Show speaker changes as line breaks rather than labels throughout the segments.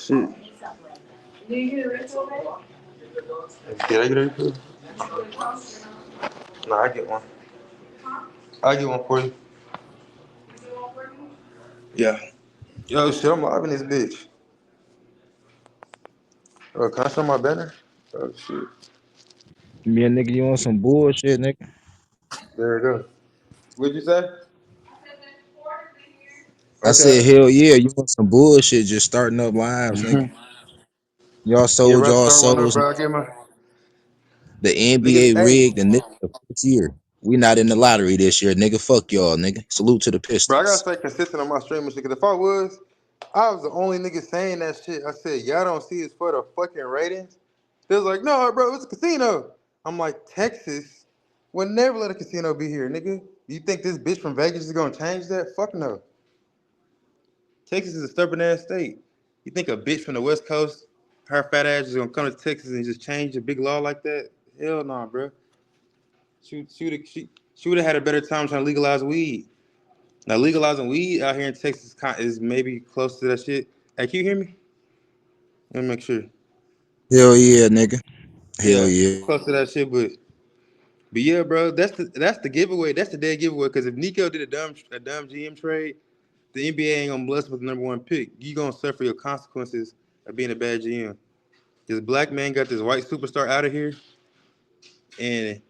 Shit. Did I get a refill? No, I get one. I get one for you. Yeah. Yo, shit, I'm live in this bitch. Can I show my banner? Oh, shit.
Yeah, nigga, you want some bullshit, nigga?
There we go. What'd you say?
I said,
Okay.
hell yeah, you want some bullshit just starting up lives, nigga. Y'all
Yeah,
sold
bro,
y'all
start one up,
souls.
bro. I get my
The
nigga.
NBA
Hey,
rigged and this the first year. We not in the lottery this year, nigga. Fuck y'all, nigga. Salute to the
bro, I gotta
Pistons.
stay consistent on my streaming shit. Cause if I was the only nigga saying that shit. I said, y'all don't see it's for the fucking ratings. They was like, no, bro, it's a casino. I'm like, Texas would never let a casino be here, nigga. You think this bitch from Vegas is gonna change that? Fuck no. Texas is a stubborn ass state. You think a bitch from the West Coast, her fat ass is gonna come to Texas and just change a big law like that? Hell no, bro. She would have had a better time trying to legalize weed. Now legalizing weed out here in Texas is maybe close to that shit. Hey, can you hear me? Let me make sure.
Hell yeah, nigga. Hell
Yeah,
yeah.
close to that shit, but yeah, bro, that's the giveaway. That's the dead giveaway. Because if Nico did a dumb GM trade, the NBA ain't gonna bless with the number one pick. You gonna suffer your consequences of being a bad GM. This black man got this white superstar out of here, and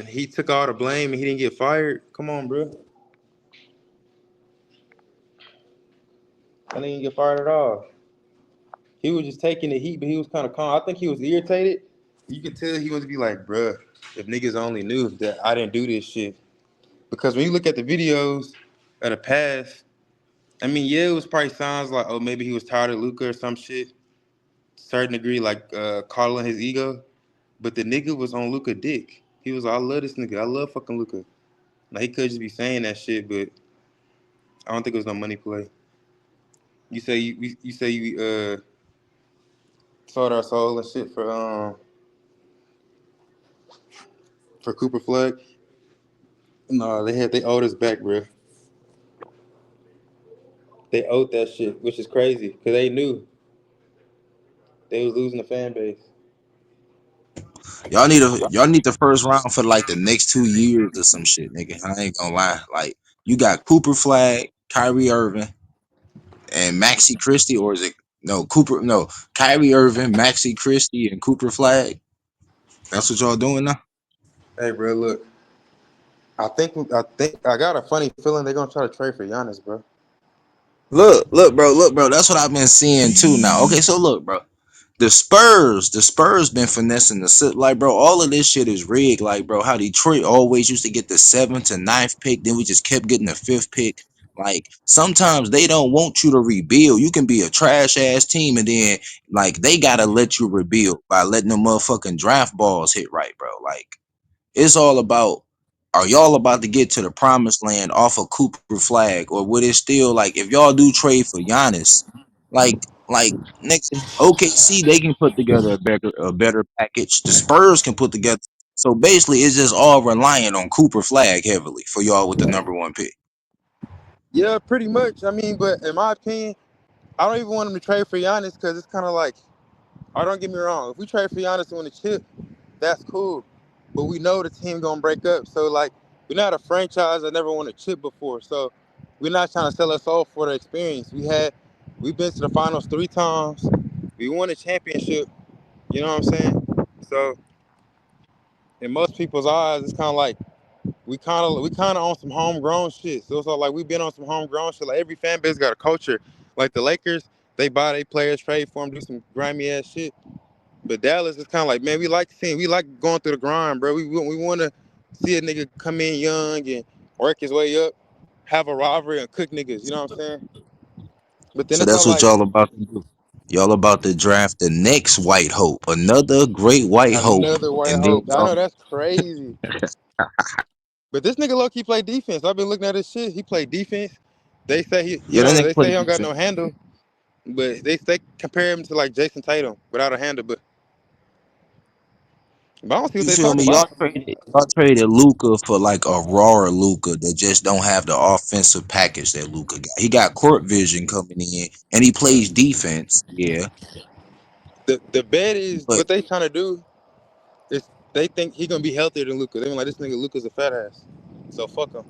he took all the blame and he didn't get fired. Come on, bro. I didn't get fired at all. He was just taking the heat, but he was kind of calm. I think he was irritated. You could tell he was be like, bruh, if niggas only knew that I didn't do this shit. Because when you look at the videos of the past, I mean, yeah, it was probably signs like, oh, maybe he was tired of Luca or some shit. Certain degree, like calling his ego. But the nigga was on Luca dick. He was like, I love this nigga. I love fucking Luca. Like he could just be saying that shit, but I don't think it was no money play. You say you sold our soul and shit for Cooper Flag. No, they owed us back, bro. They owed that shit, which is crazy because they knew they was losing the fan base.
Y'all need the first round for like the next 2 years or some shit, nigga. I ain't gonna lie. Like you got Cooper Flag, Kyrie Irving, and Maxi Christie, or is it no Cooper? No, Kyrie Irving, Maxi Christie, and Cooper Flag. That's what y'all doing now.
Hey, bro, look, I think I got a funny feeling they're gonna try to trade for Giannis, bro.
Look, bro. That's what I've been seeing too. Now, okay, so look, bro. The Spurs been finessing the sit like, bro. All of this shit is rigged, like, bro. How Detroit always used to get the seventh to ninth pick, then we just kept getting the fifth pick. Like, sometimes they don't want you to rebuild. You can be a trash ass team, and then like they gotta let you rebuild by letting the motherfucking draft balls hit right, bro. Like, it's all about, are y'all about to get to the promised land off of Cooper Flag, or would it still like if y'all do trade for Giannis, like next OKC they can put together a better package. The Spurs can put together. So basically, it's just all reliant on Cooper Flag heavily for y'all with the number one pick.
Yeah, pretty much. I mean, but in my opinion, I don't even want them to trade for Giannis because it's kind of like, oh, don't get me wrong. If we trade for Giannis to win the chip, that's cool. But we know the team gonna break up. So like, we're not a franchise that never won a chip before. So we're not trying to sell us off for the experience. We've been to the finals 3 times. We won a championship. You know what I'm saying? So in most people's eyes, it's kind of like we kind of on some homegrown shit. So it's all like we've been on some homegrown shit. Like every fan base got a culture. Like the Lakers, they buy their players, trade for them, do some grimy ass shit. But Dallas is kind of like, man, we like going through the grind, bro. We want to see a nigga come in young and work his way up, have a rivalry and cook niggas. You know what I'm saying? But then
So
it's
that's
all
what
like
y'all about to do. Y'all about to draft the next white hope, another great white hope,
another white
and then
hope. I know that's crazy. But this nigga low key play defense. I've been looking at his shit. He play defense. They say
yeah, that
they
nigga
say
play
he don't got
defense.
no handle, but they compare him to like Jason Tatum without a handle. But But I don't see what
You
they
feel
talking
me?
about.
Y'all traded Luca for like a rawer Luca that just don't have the offensive package that Luca got. He got court vision coming in, and he plays defense. Yeah,
The bet is
but
what they trying to do is they think he gonna be healthier than Luca. They mean like this nigga Luca's a fat ass, so fuck him.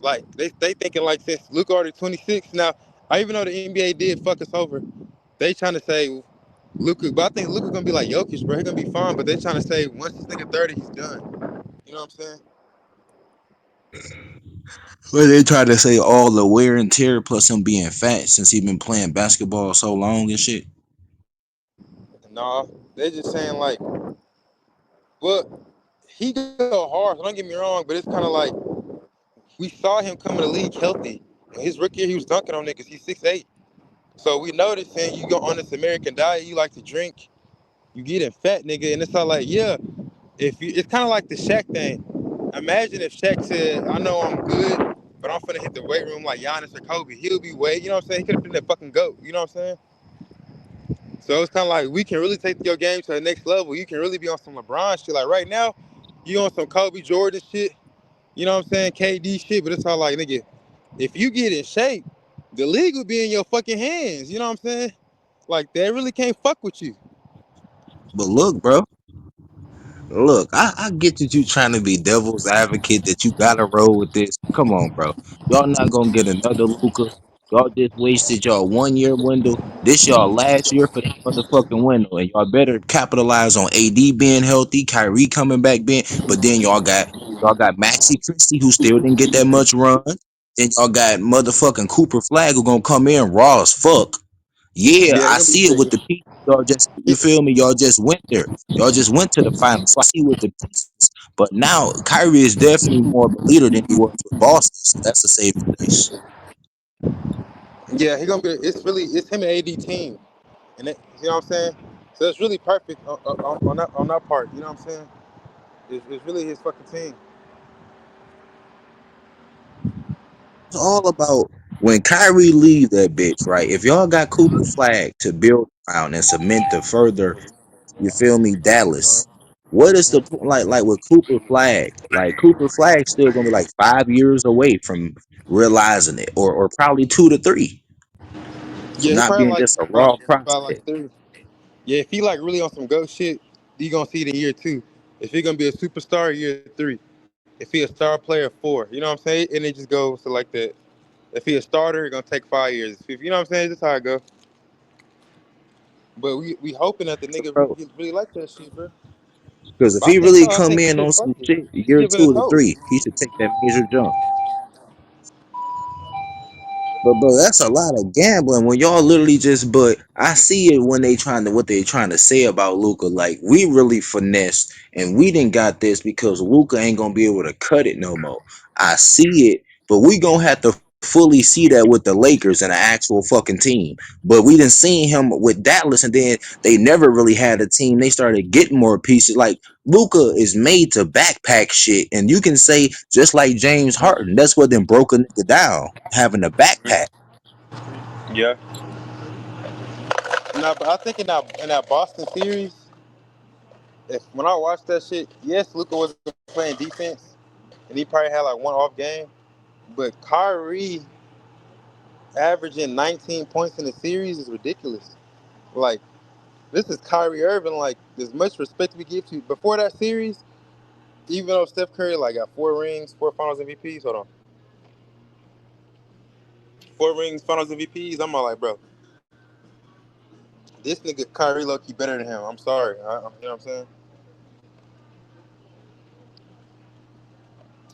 Like they thinking like since Luca already 26 now. I even know the NBA did fuck us over. They trying to say Luca, but I think Luca gonna be like Jokic, bro. He gonna be fine. But they trying to say once this nigga 30, he's done. You know what I'm saying?
they try to say all the wear and tear plus him being fat since he been playing basketball so long and shit.
Nah, they just saying like, well, he go hard. So don't get me wrong, but it's kind of like we saw him come in the league healthy. His rookie year, he was dunking on niggas. He's 6'8". So we noticed, saying you go on this American diet, you like to drink, you getting fat, nigga, and it's all like, yeah, if you, it's kind of like the Shaq thing. Imagine if Shaq said, "I know I'm good, but I'm finna hit the weight room like Giannis or Kobe." He'll be way, you know what I'm saying? He could have been that fucking goat, you know what I'm saying? So it's kind of like we can really take your game to the next level. You can really be on some LeBron shit. Like right now, you on some Kobe Jordan shit. You know what I'm saying? KD shit, but it's all like, nigga, if you get in shape, the league will be in your fucking hands. You know what I'm saying? Like they really can't fuck with you.
But look, bro. Look, I get that you trying to be devil's advocate, that you gotta roll with this. Come on, bro. Y'all not gonna get another Luca. Y'all just wasted y'all 1 year window. This y'all last year for that motherfucking window. And y'all better capitalize on AD being healthy, Kyrie coming back being, but then y'all got Maxi Christie who still didn't get that much run. Then y'all got motherfucking Cooper Flag who gonna come in raw as fuck. Yeah,
Yeah,
I
they're gonna
see it with
be.
the pieces. Y'all just, you feel me? Y'all just went there. Y'all just went to the finals. So I see with the pieces. But now Kyrie is definitely more of a leader than he was with Boston. So that's a saving grace.
Yeah, he gonna be. It's him and AD team, and it, you know what I'm saying. So it's really perfect on that part. You know what I'm saying? It's really his fucking team.
It's all about when Kyrie leave that bitch, right? If y'all got Cooper Flag to build around and cement the further, you feel me, Dallas. What is the like with Cooper Flag? Like Cooper Flag still gonna be like 5 years away from realizing it, or probably 2 to 3 from
Yeah, he
not
probably
being
like
just a raw prospect.
like 3. Yeah, if he like really on some go shit, you gonna see it in year 2. If he gonna be a superstar, year 3. If he a star player, 4. You know what I'm saying? And it just goes to like that. If he a starter, it's gonna take 5 years. If, you know what I'm saying? That's how it go. But we hoping that the
So,
nigga
bro,
really like that shit, bro.
because if
But I
he
think
really
so. I
come
think
in
shit,
on
fuck
some
it.
shit,
He
year
giving us
two to
hope.
three, he should take that major jump. But bro, that's a lot of gambling when y'all literally just. But I see it when they trying to what they trying to say about Luca. Like we really finessed, and we didn't got this because Luca ain't gonna be able to cut it no more. I see it, but we gonna have to fully see that with the Lakers and an actual fucking team. But we didn't see him with Dallas, and then they never really had a team. They started getting more pieces. Like Luca is made to backpack shit, and you can say just like James Harden, that's what then broke a nigga down having a backpack.
Yeah. Nah, but I think in that Boston series, if when I watched that shit, yes, Luka wasn't playing defense, and he probably had like one off game. But Kyrie averaging 19 points in the series is ridiculous. Like this is Kyrie Irving. Like as much respect we give to before that series, even though Steph Curry like got 4 rings, 4 Finals MVPs. Hold on, 4 rings, Finals MVPs. I'm all like, bro, this nigga Kyrie low key better than him. I'm sorry, you know what I'm saying?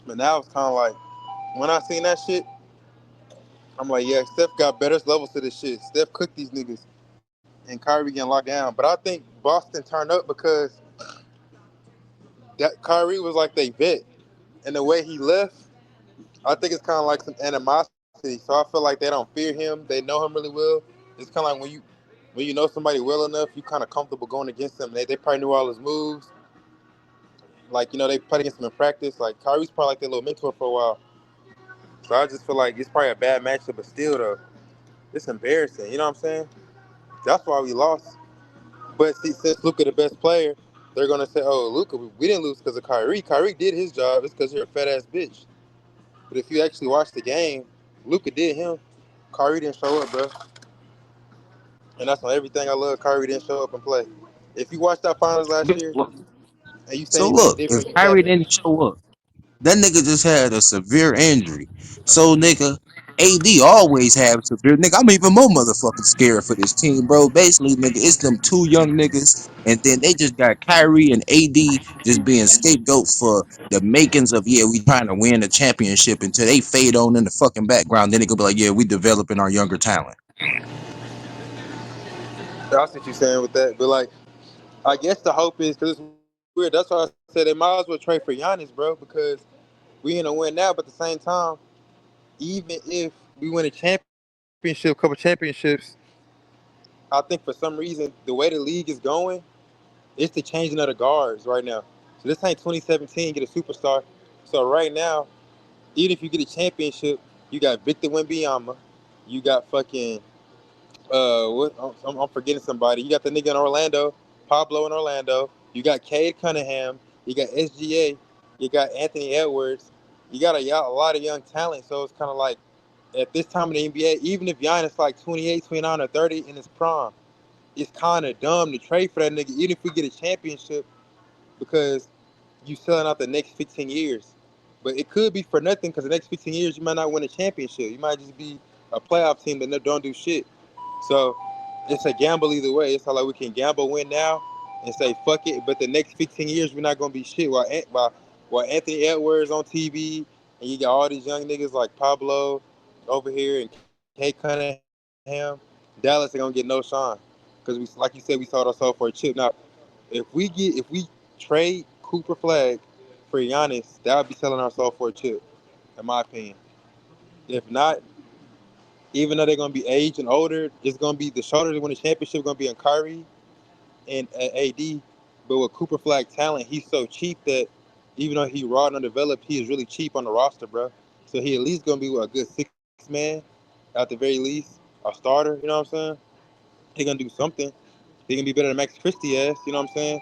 But now it's kind of like when I seen that shit, I'm like, yeah, Steph got better levels to this shit. Steph cooked these niggas, and Kyrie getting locked down. But I think Boston turned up because that Kyrie was like they vet, and the way he left, I think it's kind of like some animosity. So I feel like they don't fear him. They know him really well. It's kind of like when you know somebody well enough, you kind of comfortable going against them. They probably knew all his moves. Like they played against him in practice. Like Kyrie's probably like their little mentor for a while. So I just feel like it's probably a bad matchup, but still though, it's embarrassing. You know what I'm saying? That's why we lost. But see, since Luka the best player, they're gonna say, "Oh, Luka, we didn't lose because of Kyrie. Kyrie did his job. It's because you're a fat ass bitch." But if you actually watch the game, Luka did him. Kyrie didn't show up, bro. And that's on everything I love. Kyrie didn't show up and play. If you watched that finals last year and you say
So
anything
look, if
different, you
Kyrie
capping.
didn't show up, that nigga just had a severe injury. So nigga, AD always have severe nigga. I'm even more motherfucking scared for this team, bro. Basically, nigga, it's them two young niggas, and then they just got Kyrie and AD just being scapegoats for the makings of yeah, we trying to win the championship until they fade on in the fucking background. Then they go be like, yeah, we developing our younger talent.
I see what you're saying with that. But like, I guess the hope is because it's weird. That's why I said they might as well trade for Giannis, bro, because we in a win now. But at the same time, even if we win a championship, couple championships, I think for some reason the way the league is going, it's the changing of the guards right now. So this ain't 2017 get a superstar. So right now, even if you get a championship, you got Victor Wembanyama, you got fucking what I'm forgetting somebody. You got the nigga in Orlando, Pablo in Orlando. You got Cade Cunningham. You got SGA. You got Anthony Edwards. You got a lot of young talent. So it's kind of like at this time in the NBA, even if Giannis like 28, 29, or 30 in his prime, it's kind of dumb to trade for that nigga. Even if we get a championship, because you selling out the next 15 years. But it could be for nothing because the next 15 years you might not win a championship. You might just be a playoff team that don't do shit. So it's a gamble either way. It's not like we can gamble win now and say fuck it, but the next 15 years we're not gonna be shit. While Anthony Edwards on TV and you got all these young niggas like Pablo over here and Kay Cunningham, Dallas ain't gonna get no shine because we, like you said, we sold ourselves for a chip. Now, if we trade Cooper Flag for Giannis, that would be selling ourselves for a chip, in my opinion. If not, even though they're gonna be aged and older, it's gonna be the shoulders to win the championship gonna be on Kyrie and AD. But with Cooper Flag talent, he's so cheap that even though he raw and undeveloped, he is really cheap on the roster, bro. So he at least gonna be a good six man, at the very least, a starter. You know what I'm saying? He gonna do something. He gonna be better than Max Christie ass. You know what I'm saying?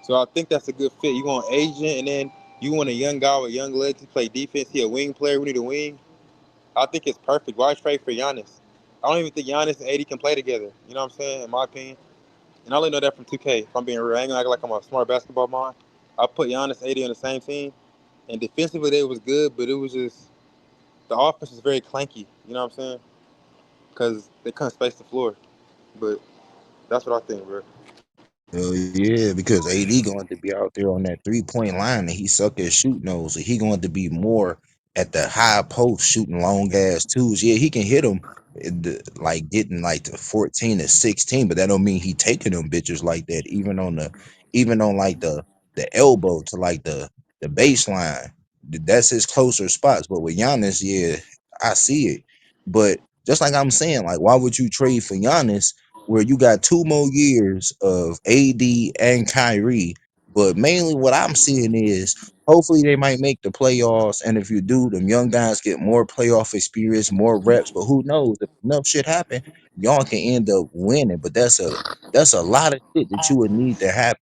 So I think that's a good fit. You want agent, and then you want a young guy with young legs to play defense. He a wing player. We need a wing. I think it's perfect. Why trade for Giannis? I don't even think Giannis and AD can play together. You know what I'm saying? In my opinion. And I only know that from 2K. If I'm being real, I ain't gonna act like I'm a smart basketball mind. I put Giannis and AD on the same team. And defensively, they was good, but it was just, the offense was very clanky. You know what I'm saying? Because they couldn't space the floor. But that's what I think, bro.
Yeah, because AD going to be out there on that 3 point line and he suck at shooting those. So he going to be more at the high post shooting long ass twos. Yeah, he can hit them like getting like to 14 to 16, but that don't mean he taking them bitches like that. Even on like the elbow to like the baseline. That's his closer spots. But with Giannis, yeah, I see it. But just like I'm saying, like, why would you trade for Giannis where you got 2 more years of AD and Kyrie? But mainly what I'm seeing is hopefully they might make the playoffs. And if you do, them young guys get more playoff experience, more reps. But who knows? If enough shit happen, y'all can end up winning. But that's a lot of shit that you would need to happen.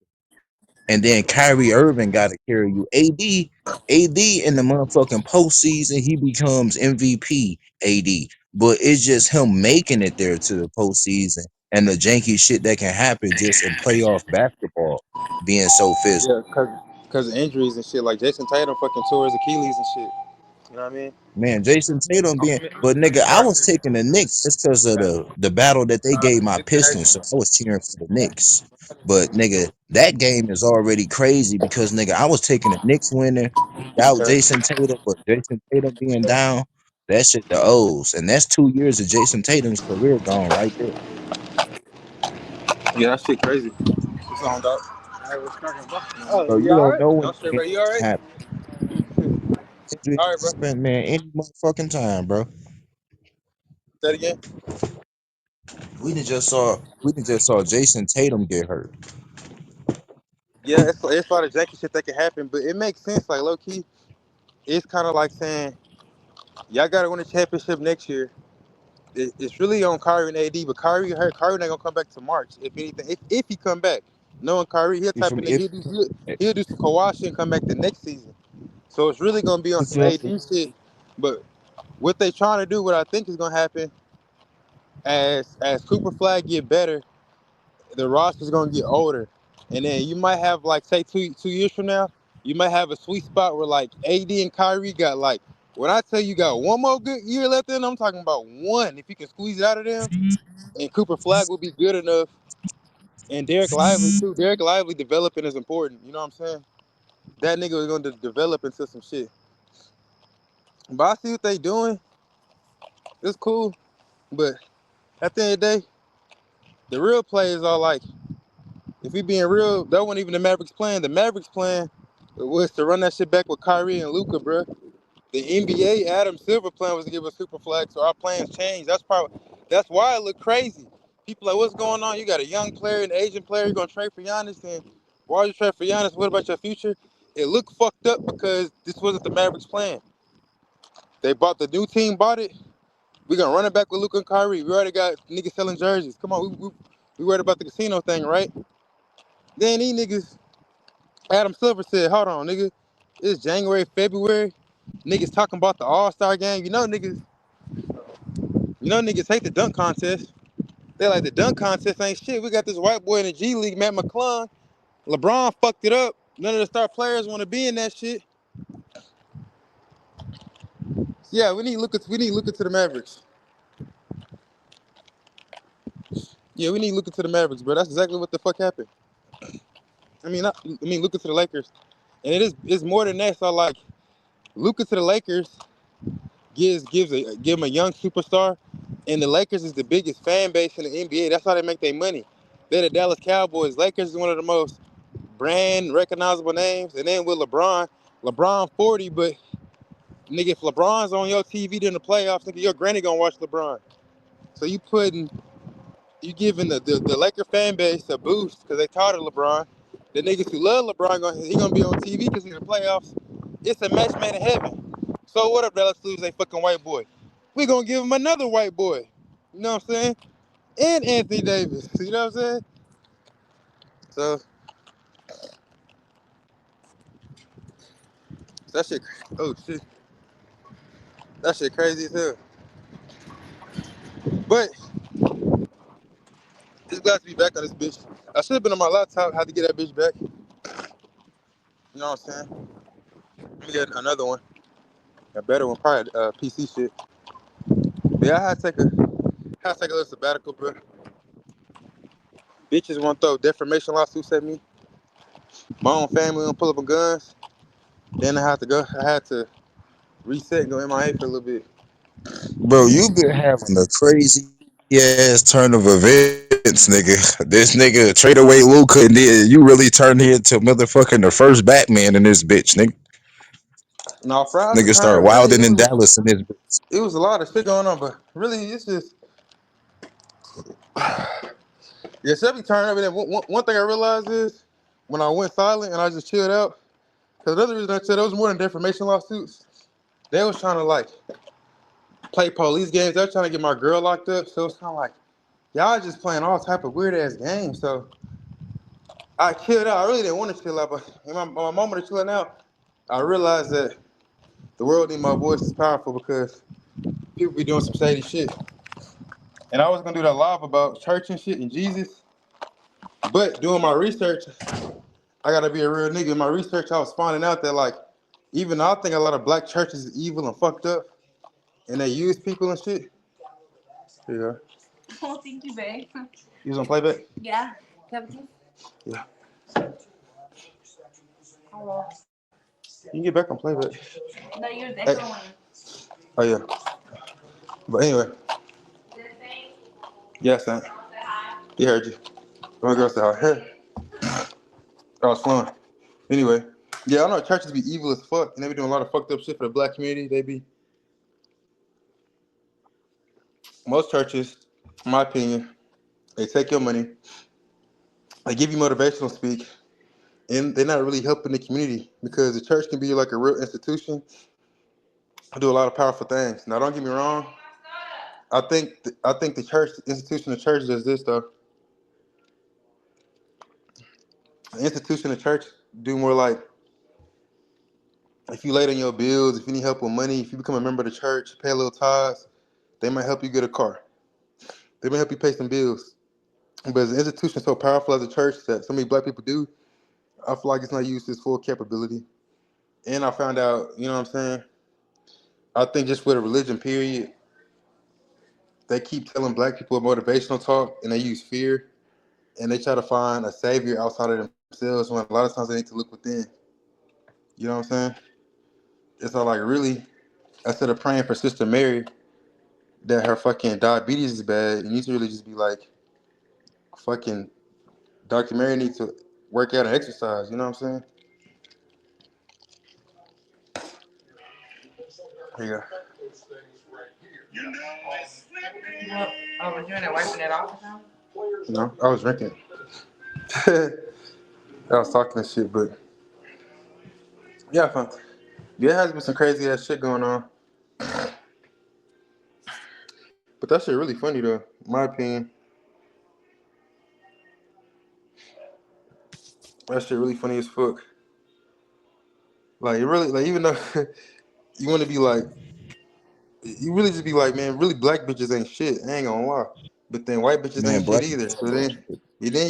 And then Kyrie Irving got to carry you. AD in the motherfucking postseason, he becomes MVP. AD, but it's just him making it there to the postseason and the janky shit that can happen just in playoff basketball being so physical.
Yeah, because of injuries and shit. Like Jason Tatum fucking tore his Achilles and shit. You know what I mean?
Man, Jason Tatum being, but nigga, I was
Right.
taking the Knicks just because of the battle that they gave my Pistons, so I was cheering for the Knicks. But nigga, that game is already crazy because nigga, I was taking the Knicks winning without
Okay.
Jason Tatum, but Jason Tatum being down, that shit the O's, and that's 2 years of Jason Tatum's career gone right there.
Yeah, that shit crazy. What's on, dog? Hey, what's cracking, bro? Oh,
So
you
you
all
don't
right?
know when
No straight, bro.
anything
You all right?
can happen. Injury
All
can
right, bro.
happen, man, any motherfucking time, bro.
Say it again.
We done just saw Jason Tatum get hurt.
Yeah, it's a lot of janky shit that can happen, but it makes sense. Like low key, it's kind of like saying y'all gotta win a championship next year. It's really on Kyrie and AD, but Kyrie hurt. Kyrie not gonna come back to March. If anything, if he come back, Knowing Kyrie, he'll
You
type
feel
of
me?
nigga. He'll do some Kawhi shit and come back the next season. So it's really gonna be on some AD shit. But what they trying to do, what I think is gonna happen, as Cooper Flag get better, the roster's gonna get older, and then you might have like say 2 years from now, you might have a sweet spot where like AD and Kyrie got like when I tell you got one more good year left in, I'm talking about one. If you can squeeze it out of them, and Cooper Flag will be good enough, and Derek Lively too. Derek Lively developing is important. You know what I'm saying? That nigga is gonna develop into some shit. But I see what they doing. It's cool, but at the end of the day, the real players are like, if we being real, that wasn't even the Mavericks plan. The Mavericks plan was to run that shit back with Kyrie and Luka, bro. The NBA Adam Silver plan was to give us super flag, so our plans changed. That's why it looked crazy. People like, what's going on? You got a young player, an Asian player, you're gonna trade for Giannis, and why are you trade for Giannis? What about your future? It looked fucked up because this wasn't the Mavericks plan. They bought the new team, bought it. We gonna run it back with Luka and Kyrie. We already got niggas selling jerseys. Come on, we worried about the casino thing, right? Then these niggas, Adam Silver said, hold on, nigga. It's January, February. Niggas talking about the All-Star game. You know niggas hate the dunk contest. They like the dunk contest ain't shit. We got this white boy in the G League, Matt McClung. LeBron fucked it up. None of the star players want to be in that shit. Yeah, we need to the Mavericks. Yeah, we need Luka to the Mavericks, bro. That's exactly what the fuck happened. Luka to the Lakers, and it's more than that. So like, Luka to the Lakers give him a young superstar, and the Lakers is the biggest fan base in the NBA. That's how they make their money. They're the Dallas Cowboys. Lakers is one of the most brand recognizable names, and then with LeBron 40, but nigga, if LeBron's on your TV during the playoffs, nigga, your granny gonna watch LeBron. So you giving the Laker fan base a boost because they tired of LeBron. The niggas who love LeBron, he gonna be on TV because he's in the playoffs. It's a match made in heaven. So what up, Dallas lose a fucking white boy? We gonna give him another white boy. You know what I'm saying? And Anthony Davis. You know what I'm saying? So that shit. Oh shit, that shit crazy as hell. But it's glad to be back on this bitch. I should have been on my laptop. Had to get that bitch back. You know what I'm saying? Let me get another one, a better one, probably PC shit. But yeah, I had to take a little sabbatical, bro. Bitches want to throw defamation lawsuits at me. My own family want to pull up on guns. Then I had to reset and go MIA for a little bit.
Bro, you been having a crazy ass turn of events, nigga. This nigga trade away Luca, and then you really turned here into motherfucking the first Batman in this bitch, nigga.
Now,
Nigga
Friday
start
time, really,
wilding in Dallas in this bitch.
it was a lot of shit going on, but really, it's just yeah, shit be turning up. And then one thing I realized is when I went silent and I just chilled out, because another reason I said it was more than defamation lawsuits. They was trying to like play police games. They were trying to get my girl locked up. So it's kind of like y'all just playing all type of weird ass games. So I chilled out. I really didn't want to chill out, but in my moment of chilling out, I realized that the world need my voice is powerful because people be doing some shady shit. And I was gonna do that live about church and shit and Jesus, but doing my research, I gotta be a real nigga. In my research, I was finding out that like, even though I think a lot of black churches is evil and fucked up, and they use people and shit. Here you go. Oh, thank you, babe. You was on playback? Yeah. Yeah. You can get back on playback. No, you're the extra one. Oh yeah. But anyway. Yes, son. He heard you. My girl said, "Hey." I was flowing. Anyway. Yeah, I know churches be evil as fuck, and they be doing a lot of fucked up shit for the black community. Most churches, in my opinion, they take your money, they give you motivational speak, and they're not really helping the community because the church can be like a real institution, do a lot of powerful things. Now, don't get me wrong. I think the church institution, the church does this though. The institution of church do more like if you late on your bills, if you need help with money, if you become a member of the church, pay a little tithes, they might help you get a car. They might help you pay some bills. But as an institution so powerful as a church that so many black people do, I feel like it's not used to its full capability. And I found out, you know what I'm saying? I think just with a religion, period, they keep telling black people a motivational talk and they use fear and they try to find a savior outside of themselves when a lot of times they need to look within. You know what I'm saying? It's all like really, instead of praying for Sister Mary that her fucking diabetes is bad, you need to really just be like, fucking Dr. Mary needs to work out and exercise. You know what I'm saying? Here you
What? Oh, was you in there wiping it off or something?
go. No, I was drinking. I was talking and shit, but yeah, fun. There has been some crazy ass shit going on, but that shit really funny though. In my opinion, that shit really funny as fuck. Like it really, like even though you want to be like, you really just be like, man, really black bitches ain't shit. I ain't gonna lie. But then white bitches
Man,
ain't shit
black
either. So then,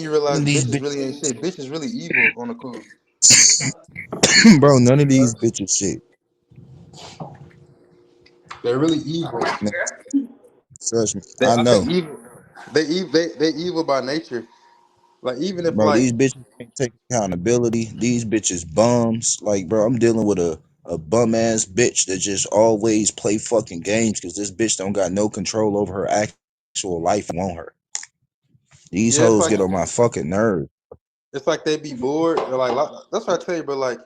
you realize
none of these
bitches
bitches,
really ain't shit. Bitches really evil on the cool.
bro, none of these bitches shit.
They're really evil.
Man, trust me,
They,
I
I say
know.
evil. They evil by nature. Like even if
Bro,
like
these bitches can't take accountability. These bitches bums. Like, bro, I'm dealing with a bum ass bitch that just always play fucking games because this bitch don't got no control over her actual life and want her. These
yeah,
hoes get on my fucking nerves.
it's like they be bored. They're like that's what I tell you, but like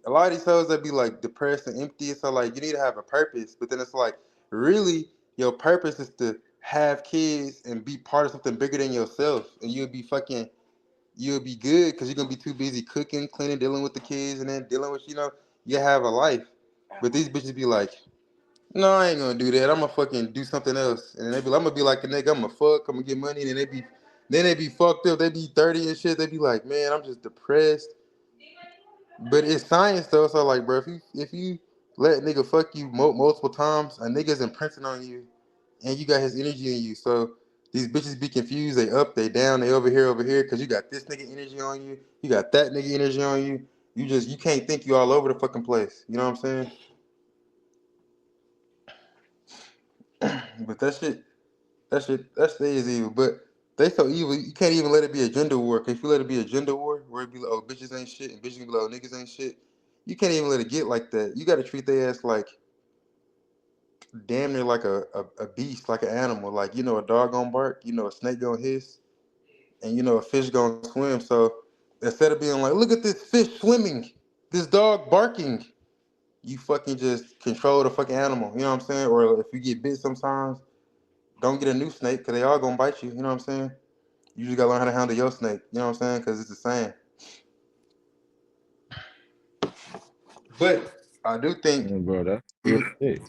a lot of these hoes that be like depressed and empty. So like you need to have a purpose, but then it's like really your purpose is to have kids and be part of something bigger than yourself, and you'll be good because you're gonna be too busy cooking, cleaning, dealing with the kids, and then dealing with you have a life. But these bitches be like, no, I ain't gonna do that. I'm gonna fucking do something else, and they be, I'm gonna be like a nigga. I'm gonna fuck. I'm gonna get money, and then they be fucked up. They be 30 and shit. They be like, man, I'm just depressed. But it's science though, so like, bro, if you let a nigga fuck you multiple times, a nigga's imprinting on you, and you got his energy in you. So these bitches be confused. They up, they down, they over here, cause you got this nigga energy on you, you got that nigga energy on you. You can't think you all over the fucking place. You know what I'm saying? But that shit is evil. But they so evil, you can't even let it be a gender war. 'Cause if you let it be a gender war, where it be like, oh, bitches ain't shit, and bitches gonna be like, oh, niggas ain't shit. You can't even let it get like that. You got to treat their ass like damn near like a beast, like an animal. Like a dog gonna bark, a snake gonna hiss, and a fish gonna swim. So instead of being like, look at this fish swimming, this dog barking, you fucking just control the fucking animal. You know what I'm saying? Or if you get bit sometimes, don't get a new snake because they all gonna bite you. You know what I'm saying? You just gotta learn how to handle your snake. You know what I'm saying? Because it's the same. But I do think
Bro, that's real
even
shit.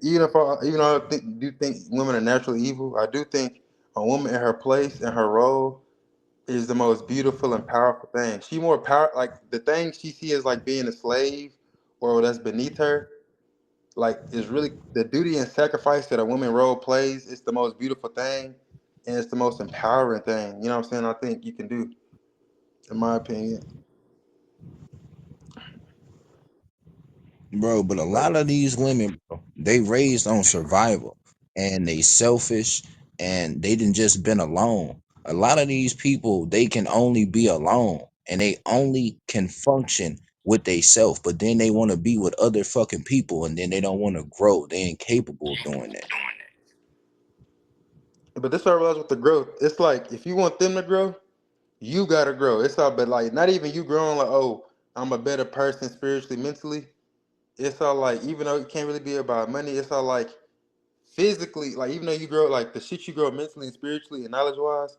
even though do think women are naturally evil, I do think a woman in her place and her role is the most beautiful and powerful thing. She more power like the thing she sees as like being a slave or that's beneath her, like is really the duty and sacrifice that a woman role plays. It's the most beautiful thing and it's the most empowering thing. You know what I'm saying? I think you can do, in my opinion.
Bro, but a
Like
lot of these women, bro, they raised on survival and they selfish and they didn't just been alone. A lot of these people, they can only be alone and they only can function with they self, but then they want to be with other fucking people and then they don't want to grow. They ain't capable of doing that.
but this what I realized with the growth. It's like if you want them to grow, you gotta grow. It's all but like not even you growing like, oh, I'm a better person spiritually, mentally. It's all like even though it can't really be about money, it's all like physically, like even though you grow like the shit you grow mentally and spiritually and knowledge wise,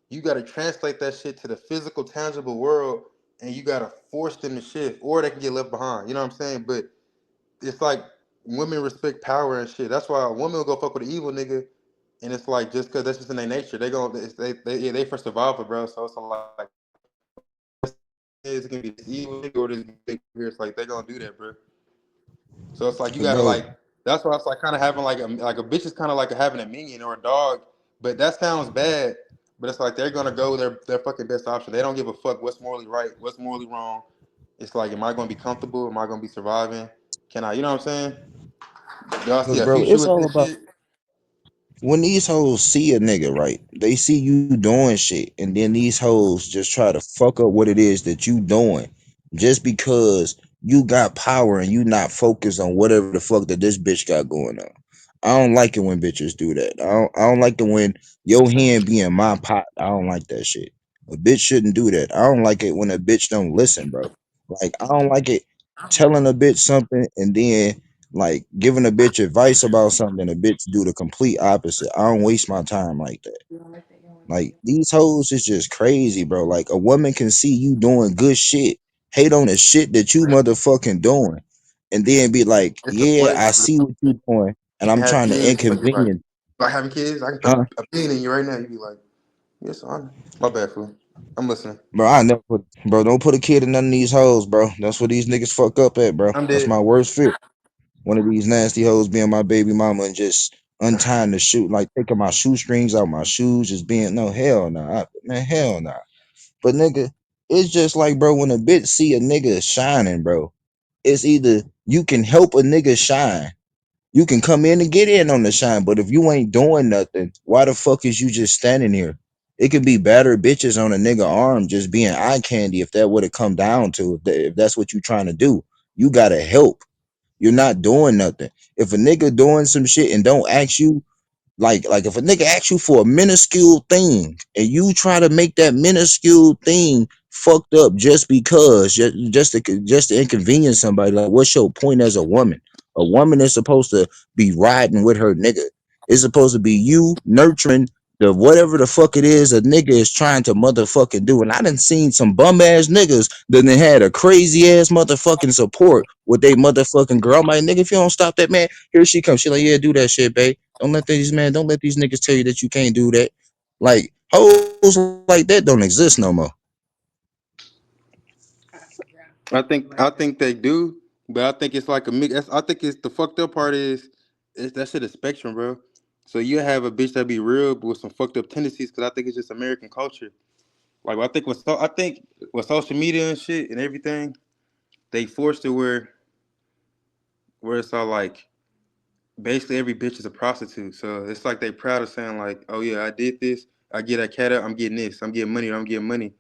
you gotta translate that shit to the physical, tangible world, and you gotta force them to shift, or they can get left behind. You know what I'm saying? But it's like women respect power and shit. That's why a woman will go fuck with an evil nigga, and it's like just because that's just in their nature, they for survival, bro. So it's like is. It can be this evil nigga or this big here. It's like they gonna do that, bro. So it's like you gotta
bro.
like. That's why it's like kind of having like a bitch is kind of like having a minion or a dog. But that sounds bad. But it's like they're gonna go their fucking best option. They don't give a fuck what's morally right, what's morally wrong. It's like, am I gonna be comfortable? Am I gonna be surviving? Can I? You know what I'm saying? Do I see
Cause
a
bro,
future
it's
with
all
this
about
shit?
when these hoes see a nigga, right? They see you doing shit, and then these hoes just try to fuck up what it is that you doing, just because you got power and you not focused on whatever the fuck that this bitch got going on. I don't like it when bitches do that. I don't like it when your hand be in my pot. I don't like that shit. A bitch shouldn't do that. I don't like it when a bitch don't listen, bro. Like I don't like it telling a bitch something and then like giving a bitch advice about something, a bitch do the complete opposite. I don't waste my time like that.
You don't like that young one?
Like these hoes is just crazy, bro. Like a woman can see you doing good shit, hate on the shit that you motherfucking doing, and then be like,
It's a
"Yeah, I
pleasure, bro.
see what you doing, and
You can
I'm
have
trying to
kids. So you're
inconvenience."
like having kids. I can put
Huh,
a pin in you right now. You be like, yes, son. My bad, fool. I'm listening.
bro? I never put, bro. Don't put a kid in none of these hoes, bro. That's where these niggas fuck up at, bro.
I'm
That's
dead.
my worst fear. One of these nasty hoes being my baby mama and just untying the shoe, like taking my shoestrings out my shoes, just being no hell no, man, hell no. But nigga, it's just like bro, when a bitch see a nigga shining, bro, it's either you can help a nigga shine, you can come in and get in on the shine, but if you ain't doing nothing, why the fuck is you just standing here? It could be better bitches on a nigga arm just being eye candy if that would have come down to if that's what you trying to do. You gotta help. You're not doing nothing. If a nigga doing some shit and don't ask you, like if a nigga asks you for a minuscule thing and you try to make that minuscule thing fucked up just because just to inconvenience somebody, like what's your point as a woman? A woman is supposed to be riding with her nigga. It's supposed to be you nurturing the whatever the fuck it is a nigga is trying to motherfucking do. And I done seen some bum ass niggas that done had a crazy ass motherfucking support with they motherfucking girl. I'm like, nigga, if you don't stop that, man, here she comes. She like, yeah, do that shit, babe. Don't let these niggas tell you that you can't do that. Like hoes like that don't exist no more.
Yeah.
I think they do, but I think it's like a mix. I think it's the fucked up part is that shit is spectrum, bro. So you have a bitch that be real but with some fucked up tendencies because I think it's just American culture. Like I think with social media and shit and everything, they forced it where it's all like basically every bitch is a prostitute. So it's like they proud of saying like, oh yeah, I did this. I get that cat up. I'm getting this. I'm getting money. I'm getting money.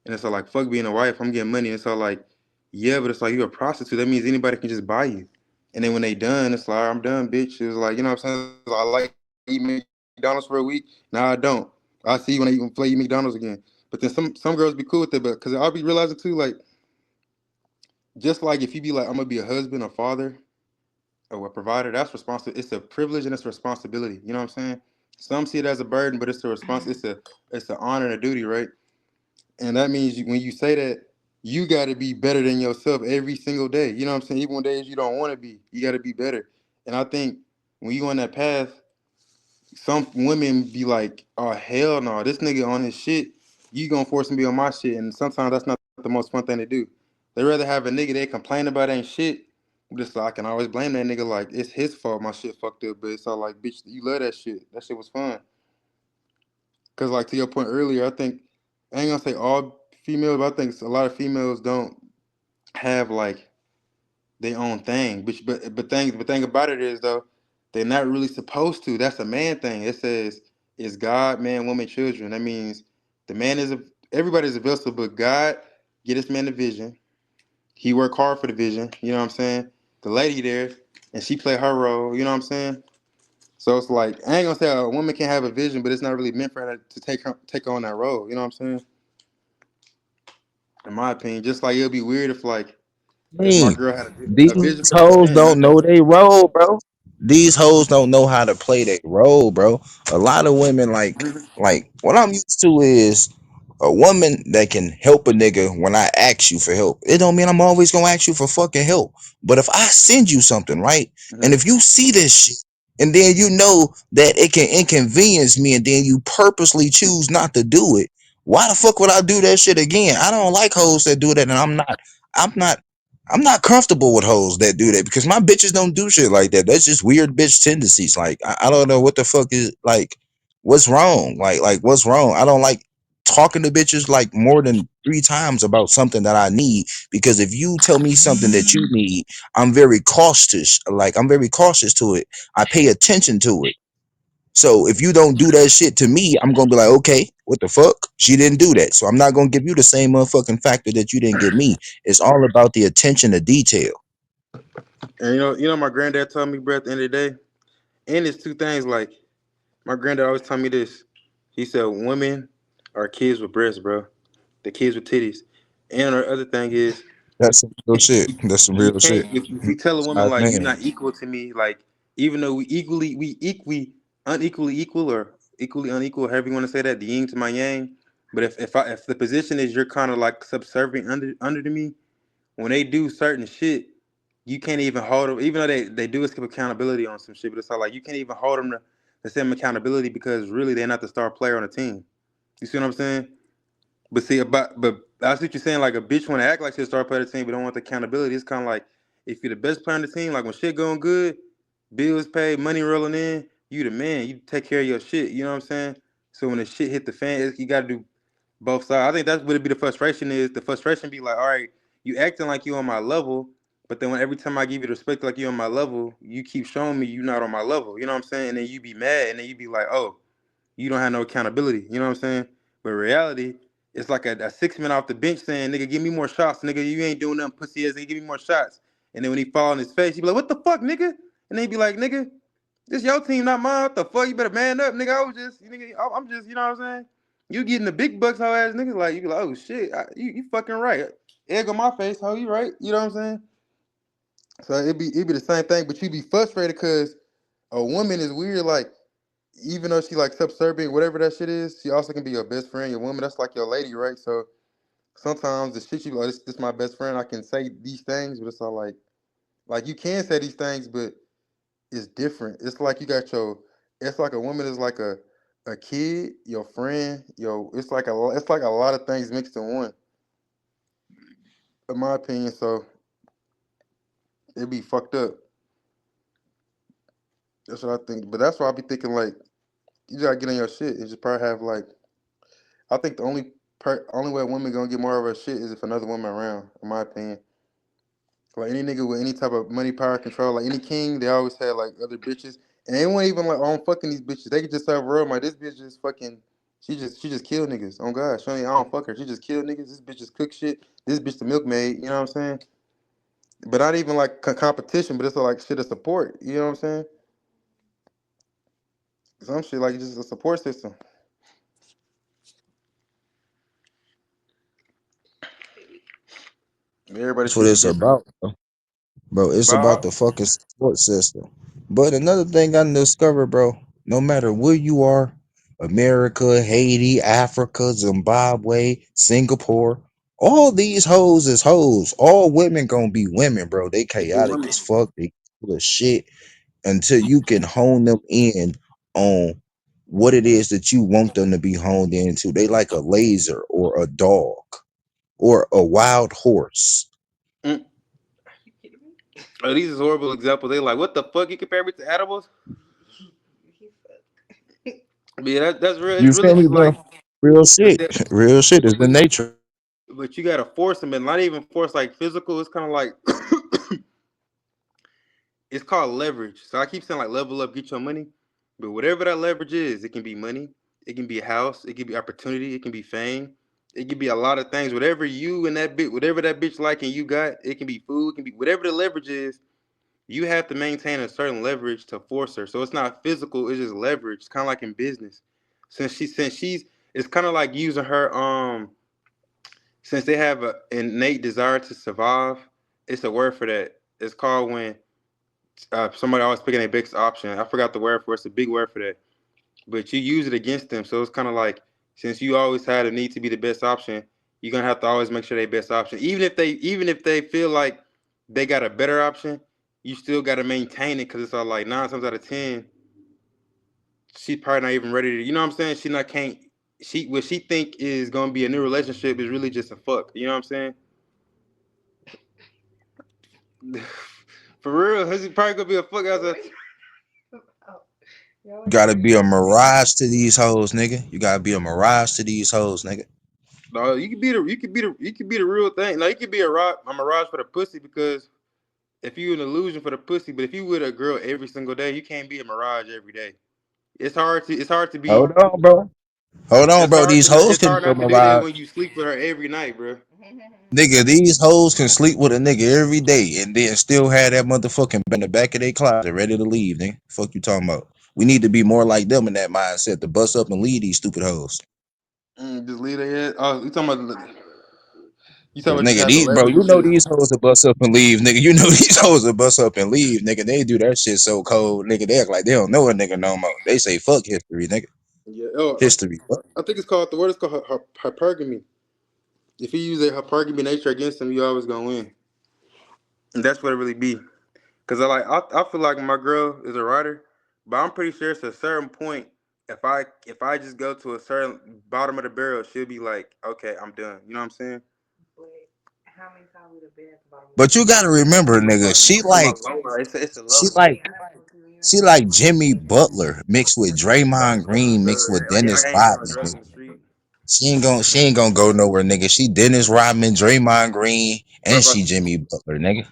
And it's all like, fuck being a wife. I'm getting money. And it's all like, yeah, but it's like you're a prostitute. That means anybody can just buy you. And then when they done, it's like, all right, I'm done, bitch. It's like, you know what I'm saying? I like eat McDonald's for a week. Now I don't. I see you when I even play eat McDonald's again. But then some girls be cool with it, but because I'll be realizing too, like, just like if you be like, I'm gonna be a husband, a father, or a provider, that's responsible. It's a privilege and it's a responsibility. You know what I'm saying? Some see it as a burden, but it's a response. It's an honor and a duty, right? And that means when you say that, you got to be better than yourself every single day. You know what I'm saying? Even on days you don't want to be, you got to be better. And I think when you on that path, some women be like, "Oh hell no, this nigga on his shit. You gonna force him to be on my shit?" And sometimes that's not the most fun thing to do. They rather have a nigga they complain about ain't shit. Just so I can always blame that nigga like it's his fault my shit fucked up. But it's all like, bitch, you love that shit. That shit was fun. Cause like to your point earlier, I think I ain't gonna say all females, but I think a lot of females don't have like their own thing. But thing about it is though, they're not really supposed to. That's a man thing. It says it's God, man, woman, children. That means the man is everybody's a vessel, but God get this man the vision. He worked hard for the vision. You know what I'm saying? The lady there, and she play her role. You know what I'm saying? So it's like I ain't gonna say a woman can have a vision, but it's not really meant for her to take on that role. You know what I'm saying? In my opinion, just like it'll be weird if my
Hey,
girl had a
these
vision for this
hoes
man and I
don't know
don't.
they role, bro. These hoes don't know how to play their role, bro. A lot of women like what I'm used to is a woman that can help a nigga when I ask you for help. It don't mean I'm always gonna ask you for fucking help. But if I send you something, right? And if
Mhm.
you see this shit and then you know that it can inconvenience me and then you purposely choose not to do it, Why the fuck would I do that shit again? I don't like hoes that do that, and I'm not, I'm not comfortable with hoes that do that because my bitches don't do shit like that. That's just weird bitch tendencies. Like I don't know what the fuck is like, what's wrong? Like what's wrong? I don't like talking to bitches like more than 3 times about something that I need because if you tell me something that you need, I'm very cautious. Like I'm very cautious to it. I pay attention to it. So if you don't do that shit to me, I'm gonna be like, okay, what the fuck? She didn't do that. So I'm not gonna give you the same motherfucking factor that you didn't give me. It's all about the attention to detail.
And my granddad told me, bro, at the end of the day, and it's two things. Like my granddad always told me this. He said, women are kids with breasts, bro. The kids with titties. And the other thing is,
That's some real shit. That's some
you
real
can't
shit.
if we tell a woman
Size
like you're
man.
not equal to me, like even though we unequally equal or equally unequal, however you want to say that, the yin to my yang. But if the position is you're kind of like subservient under to me, when they do certain shit, you can't even hold them, even though they do skip accountability on some shit. But it's all like you can't even hold them to the same accountability because really they're not the star player on the team. You see what I'm saying? But I see what you're saying. Like a bitch want to act like she's a star player of the team, but don't want the accountability. It's kind of like if you're the best player on the team, like when shit going good, bills paid, money rolling in, you the man. You take care of your shit. You know what I'm saying? So when the shit hit the fan, you got to do both sides. I think that's what it be. The frustration is the frustration be like, all right, you acting like you on my level, but then when every time I give you the respect like you on my level, you keep showing me you not on my level. You know what I'm saying? And then you be mad, and then you be like, oh, you don't have no accountability. You know what I'm saying? But in reality, it's like a 6 man off the bench saying, nigga, give me more shots. Nigga, you ain't doing nothing pussy ass. Nigga, give me more shots. And then when he fall on his face, he be like, what the fuck, nigga? And they be like, nigga, this your team, not mine. What the fuck? You better man up, nigga. I'm just, you know what I'm saying? You getting the big bucks, hoe ass niggas. Like, you be like, oh shit, you fucking right. Egg on my face, hoe, you right. You know what I'm saying? So it be the same thing, but you be frustrated because a woman is weird. Like, even though she like subservient, whatever that shit is, she also can be your best friend, your woman. That's like your lady, right? So sometimes the shit you like, this my best friend. I can say these things, but it's all like you can say these things, but it's different. It's like you got it's like a woman is like a kid, your friend, it's like a lot of things mixed in one, in my opinion. So it'd be fucked up. That's what I think. But that's why I be thinking like you gotta get on your shit and just probably have like I think the only way a woman gonna get more of her shit is if another woman around, in my opinion. Like any nigga with any type of money, power, control, like any king, they always had like other bitches, and they weren't even like, oh, I'm fucking these bitches. They could just have real, like this bitch just fucking, she just kill niggas. Oh God, I don't fuck her. She just kill niggas. This bitch just cook shit. This bitch the milkmaid. You know what I'm saying? But not even like competition, but it's like shit of support. You know what I'm saying? Some shit like just a support system. Everybody
That's what
should be
it's
different.
about, bro. It's about
But
the fucking support system. But another thing I discovered, bro, no matter where you are, America, Haiti, Africa, Zimbabwe, Singapore, all these hoes is hoes. All women gonna be women, bro. They
the
chaotic
women,
as fuck. They full of shit until you can hone them in on what it is that you want them to be honed into. They like a laser or a dog or a wild horse.
mm, these is horrible examples. They like, what the fuck? You compare me to animals? But yeah, that's real. It's
You
really
feel me,
just like,
bro? Real
but
shit.
that,
Real shit is the
but
nature.
but you gotta force them, and not even force like physical. It's kind of like it's called leverage. So I keep saying like level up, get your money. But whatever that leverage is, it can be money, it can be a house, it can be opportunity, it can be fame, it can be a lot of things. Whatever you and that bitch, whatever that bitch like and you got, it can be food, it can be whatever the leverage is. You have to maintain a certain leverage to force her. So it's not physical, it's just leverage. It's kind of like in business. Since she's it's kind of like using her since they have an innate desire to survive, it's a word for that. It's called when somebody always picking a big option. I forgot the word for it. It's a big word for that. But you use it against them. So it's kind of like since you always had a need to be the best option, you're gonna have to always make sure they best option. Even if they feel like they got a better option, you still got to maintain it because it's all like 9 times out of 10, she's probably not even ready to. You know what I'm saying? She not can't. what she think is gonna be a new relationship is really just a fuck. You know what I'm saying? For real, it's probably gonna be a fuck as a.
You gotta be a mirage to these hoes, nigga. You gotta be a mirage to these hoes, nigga.
No, you could be the real thing. No, you could be a mirage for the pussy because if you an illusion for the pussy, but if you with a girl every single day, you can't be a mirage every day. It's hard to be.
Hold on, bro. Hold on, bro. These hoes
It's
can
hard
be a
not to do that
mirage.
when you sleep with her every night, bro.
Nigga, these hoes can sleep with a nigga every day and then still have that motherfucking in the back of their closet ready to leave, nigga. Fuck you talking about. We need to be more like them in that mindset to bust up and leave these stupid hoes.
Just leave their head. Oh, you talking
Cause
about just
nigga,
have the
these bro,
leverage
you
and
know
shit.
these hoes that bust up and leave, nigga. You know these hoes that bust up and leave, nigga. They do that shit so cold, nigga. They act like they don't know a nigga no more. They say fuck history, nigga.
Yeah. Oh,
History. Fuck.
I think it's called the word is called hypergamy. If you use a hypergamy nature against them, you always gonna win. And that's what it really be. Cause I feel like my girl is a writer, but I'm pretty sure it's a certain point. If I just go to a certain bottom of the barrel, she'll be like, okay, I'm done. You know what I'm saying?
But how many times would it be at the bottom of the
But you
barrel?
gotta remember, nigga,
I'm a lower. It's a
she
low.
like she
Right.
like Jimmy Butler mixed with Draymond Green mixed with Dennis
I ain't trying to
Rodman,
drop
nigga.
in the street.
She ain't gonna go nowhere, nigga. She Dennis Rodman, Draymond Green,
What
and
about
she
you?
Jimmy Butler, nigga.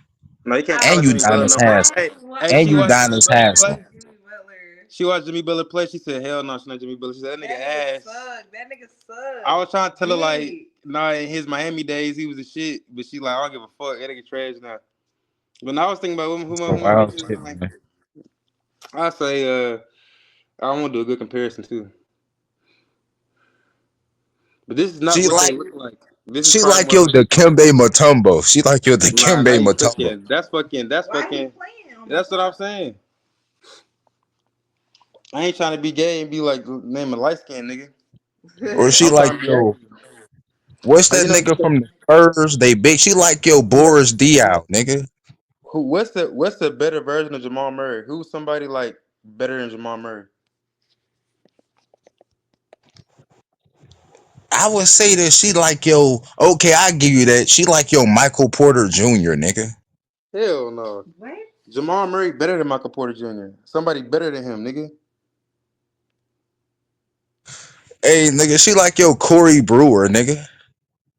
No, you can't
I
call
And
her
you
Jimmy Butler
Donis
no more.
Haslem.
why?
Hey,
And
she
you
watched Jimmy
Donis
Butler
Haslem.
play.
Jimmy Butler.
She watched Jimmy Butler play. She said, "Hell no, she's not Jimmy Butler." She said, "That nigga ass."
Suck. That nigga suck.
I was trying to tell her like,
Big.
nah, in his Miami days he was a shit, but she like, I don't give a fuck. That nigga trash now. But now I was thinking about who
Some
my
wild
bitch is
shit,
like.
man.
I say, I want to do a good comparison too. But this is not
She
what they
like
look like. This is
she
probably
like
more
your
like.
Dikembe Mutombo. She like your
Nah, now
Dikembe
you
Mutombo.
cooking. That's
Why he
fucking.
playing on my
That's what I'm
top?
saying. I ain't trying to be gay and be like name a light skinned nigga.
Or she
I'm
like
trying to be
yo,
actually.
what's that
You know
nigga from the Spurs? They big. She like yo Boris Diaw, nigga.
what's the better version of Jamal Murray? Who's somebody like better than Jamal Murray?
I would say that she like yo. Okay, I give you that. She like yo Michael Porter Jr. nigga.
Hell no.
What?
Jamal Murray better than Michael Porter Jr. Somebody better than him, nigga.
Hey, nigga, she like yo Corey Brewer, nigga.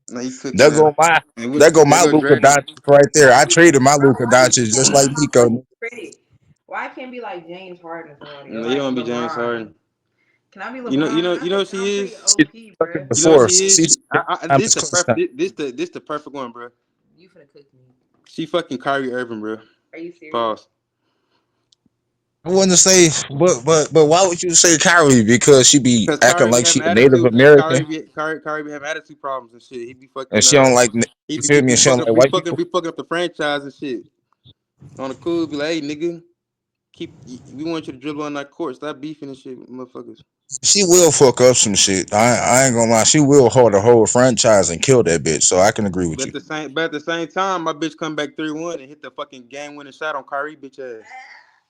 No, he cooking
There
now.
go my
And
there go
there
my
go
Luka
Dre now.
Doncic right there. I traded my
Bro,
Luka
why you
Doncic just
can't
like
be my
Nico.
fucking critic? Why I can't be like James Harden or somebody or
No, you
like
don't be James
LeBron?
Harden.
Can I be LeBron?
You know what
I'm
she
pretty
is.
She's
OP,
fucking
bruh.
the
You know what
force.
she is.
She's
This
Thomas
the
Clutch.
perfect. This the perfect one, bro.
You finna cook me.
She fucking Kyrie Irving, bro.
Are you serious?
Pause.
I wouldn't say, but why would you say Kyrie? Because she be
Because
acting
Kyrie be
like she
having
a Native
attitude.
American
Kyrie be having attitude problems and shit. He be
and
fucking
she don't like
he
you feel me. And she don't like white people.
be fucking up the franchise and shit. On the cool, be like, hey nigga, we want you to dribble on that court. Stop beefing and shit, motherfuckers.
She will fuck up some shit. I ain't gonna lie. She will hold a whole franchise and kill that bitch. So I can agree with you.
But at the same time, my bitch come back 3-1 and hit the fucking game winning shot on Kyrie bitch ass.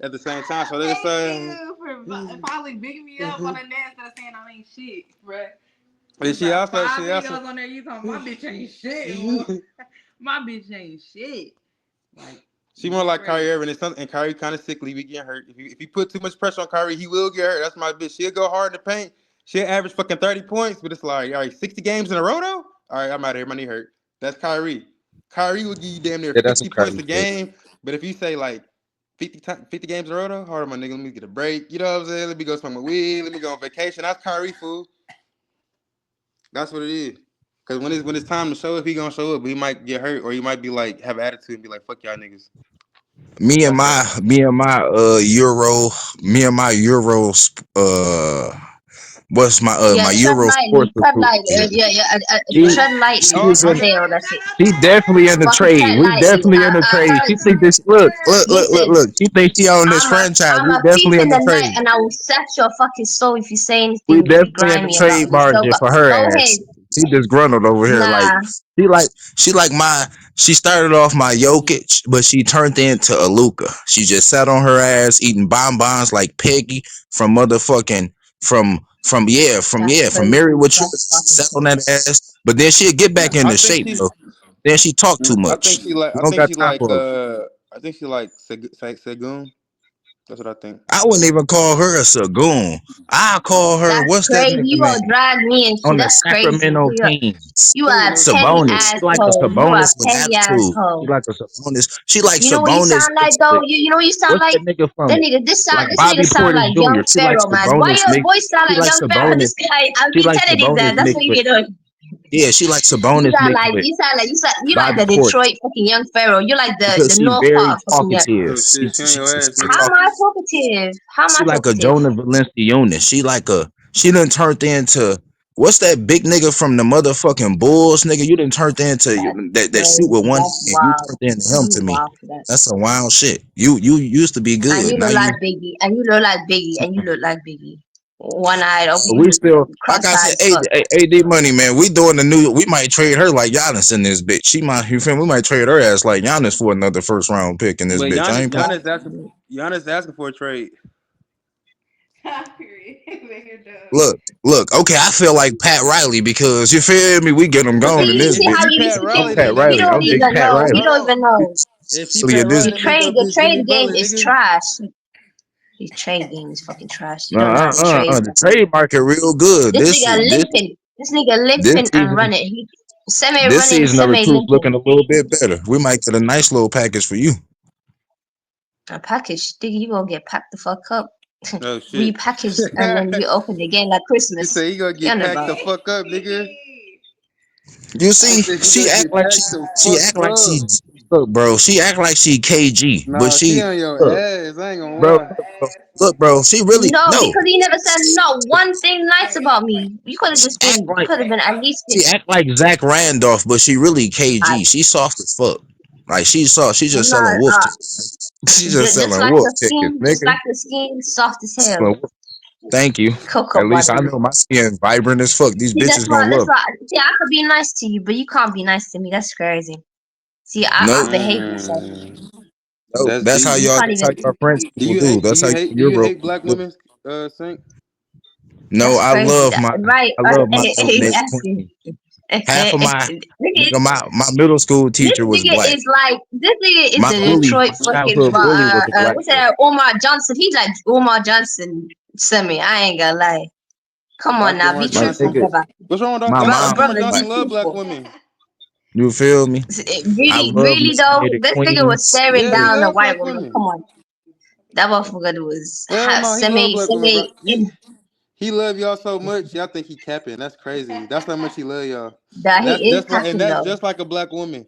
At the same time, so they're saying.
Thank you for finally bigging me up on the net instead of saying I ain't shit, bruh.
And
She got five
she
videos
also.
on there. You talking my bitch ain't shit. My bitch ain't shit. Like
She more like Kyrie Irving, and Kyrie kind of sickly. We get hurt. If you put too much pressure on Kyrie, he will get hurt. That's my bitch. She'll go hard in the paint. She'll average fucking 30 points, but it's like, all right, 60 games in a row though. All right, I'm out of here. My knee hurt. That's Kyrie. Kyrie will give you damn near
Yeah, that's some
50 points
Kyrie
a
shit.
game. But if you say like 50 games in a row though, hard on my nigga. Let me get a break. You know what I'm saying? Let me go smoke my weed. Let me go on vacation. That's Kyrie, fool. That's what it is. Cause when it's time to show up, he gonna show up. But he might get hurt, or he might be like have attitude and be like, "Fuck y'all niggas."
Me and
That's
my
that.
me and my Euro me and my Euro what's
Yeah,
my
tread
Euro
lightly.
sports
Tread
recruit.
lightly.
She
Tread lightly.
Oh,
she's
oh
in
That's
the,
it.
yeah,
That's it.
she definitely in the
Fucking
trade.
tread
We
lightly.
definitely in the trade. She think this
Listen.
look. She thinks she own this franchise.
I'm
We
a thief
definitely in
in
the
the night,
trade.
and I will set your fucking soul if you say
We
anything really
definitely in the
grimy about
trade
me. So
margin for her
go
ass.
ahead.
She disgruntled over here. Like
Nah.
she like she like my she started off my Jokic, but she turned into a Luka. She just sat on her ass eating bonbons like Peggy from motherfucking from from
That's
married with you,
That's fucking
sat on that
crazy.
ass. But then she'll get back
I
into
think
shape,
she.
bro. Then she talk too
I
much.
think she like.
We
I
don't
think
got
she
time
like.
for her.
I think she like Segun. That's what I think.
I wouldn't even call her a sagoon. I call her,
That's
what's that
crazy.
nigga
You
name?
gonna drag me into
On the
that's crazy.
Sacramento Kings.
You are a
Who?
petty
Sabonis. She like a
asshole. You are
Sabonis
a
with
petty
attitude. She
asshole.
like a Sabonis. She like
You know what you
Sabonis
sound like
mixed
though?
with,
You know what you sound
what's
like?
that nigga
That
from?
nigga,
Like
this nigga
Bobby
sound
Portis
like young
Jr. She like
Pharaoh, man. Why
Sabonis
your
mixed.
voice sound
She
like
like
young Pharaoh?
Sabonis.
I
She
be
like
telling you that.
Sabonis
That's
mixed
what you
with.
be doing.
Yeah, she like Sabonis mixed with
You like
Bobby
the
Portis
Detroit fucking young Pharaoh. You're like the
because she
North
very
Park fucking young.
talkative.
Oh shit, she on your ass,
She
nigga.
How am I
talkative.
talkative? How am
She
I
like a
talkative?
Jonah Valenciunas. She done turned into what's that big nigga from the motherfucking Bulls, nigga? You done turned into
That's
that shoot with
crazy.
one
That's
hand. You
wild.
turned into him
You
to me.
wild for that.
That's some wild shit. You used to be
And
good.
you
Now
look
you
like Biggie. And you look like Biggie. And you look like Biggie. One eyed open.
but
You
we
look
still like I
cross-eyed
said,
as fuck.
AD money, man. We doing the new. We might trade her like Giannis in this bitch. She might, you feel me? We might trade her ass like Giannis for another first round pick in this
But
bitch. I
Giannis,
ain't playing.
Giannis asking for a trade.
Look. Okay, I feel like Pat Riley because you feel me. We get him
You
gone in
see,
this
If
bitch.
you Pat Riley, then that
I'm
you
mean
don't
that
big
bitch
even
Pat
Jimmy.
know. You
Riley.
Hold
don't even
on.
know.
If she
Silly
Pat
in this.
Riley, that means that
The
bitch Jimmy
trade game
Butler,
is
nigga.
trash. The trade game is fucking trash. You don't know how to trade.
The trade market real good.
This nigga limping. This nigga
This
limping and
season,
running. He semi
this
running,
season of
semi
recruits
limping.
looking a little bit better. We might get a nice little package for you.
A package, nigga, you gonna get packed the fuck up,
Oh shit.
repackaged, and then reopened again like
He
Christmas.
said he gonna
You
get
know
packed
about?
the fuck up, nigga.
You
He
see,
said he
she
gonna
act
get
like
packed the
she
fuck
act like
up.
she look, bro. She act like she KG, but
Nah, she
she
on your
look,
ass. I ain't gonna
bro.
lie.
Look, bro. She really
No,
no.
because he never said no one thing nice about me. You could have
She
just
act
been. You
like
could have been at least been.
she act like Zach Randolph, but she really
I,
KG. She soft as fuck. Like she soft. She
I'm
just
not.
selling wolf tickets. She just
Just
selling
like
wolf
the
tickets,
skin, just
nigga.
like the skin, soft as hell.
Selling wolf- Thank you.
Cocoa
At least I
butter.
know my skin vibrant as fuck. These
See, that's
bitches
why.
gonna
That's
love.
why. See, I could be nice to you, but you can't be nice to me. That's crazy. See, I
Nope.
behave myself.
Nope.
That's deep.
You can't
That's how
even.
y'all French people do.
Do
That's how
you
you
hate
do
do
your
you
real
hate black
do.
women, Saint?
No,
That's crazy. That right?
I love my melanated
Asking.
queen. Half of my
Nigga,
nigga, my middle school
this
teacher was
nigga
black.
is like this nigga is
My
the
bully,
Detroit
my
fucking
childhood bully was a black
what's
girl.
that Omar Johnson. He's like Omar Johnson semi. I ain't gonna lie. Come on
Dr.
now, be
Umar
My
truthful,
Johnson.
nigga,
brother.
What's wrong with
my mom
Dr. Umar
was
Brother, be
black.
Johnson? Love black
truthful.
women.
You feel me? I
Really,
love
really though,
melanated
this nigga was
queens.
staring
Yeah, he
down a
love
white
black
woman.
women.
Come on, that motherfucker was
Hell no, he love black women, bro.
semi in
He love y'all so much, y'all think he capping. That's crazy. That's how much he love y'all.
that
And
he is
and
capping
that's
though.
just like a black woman.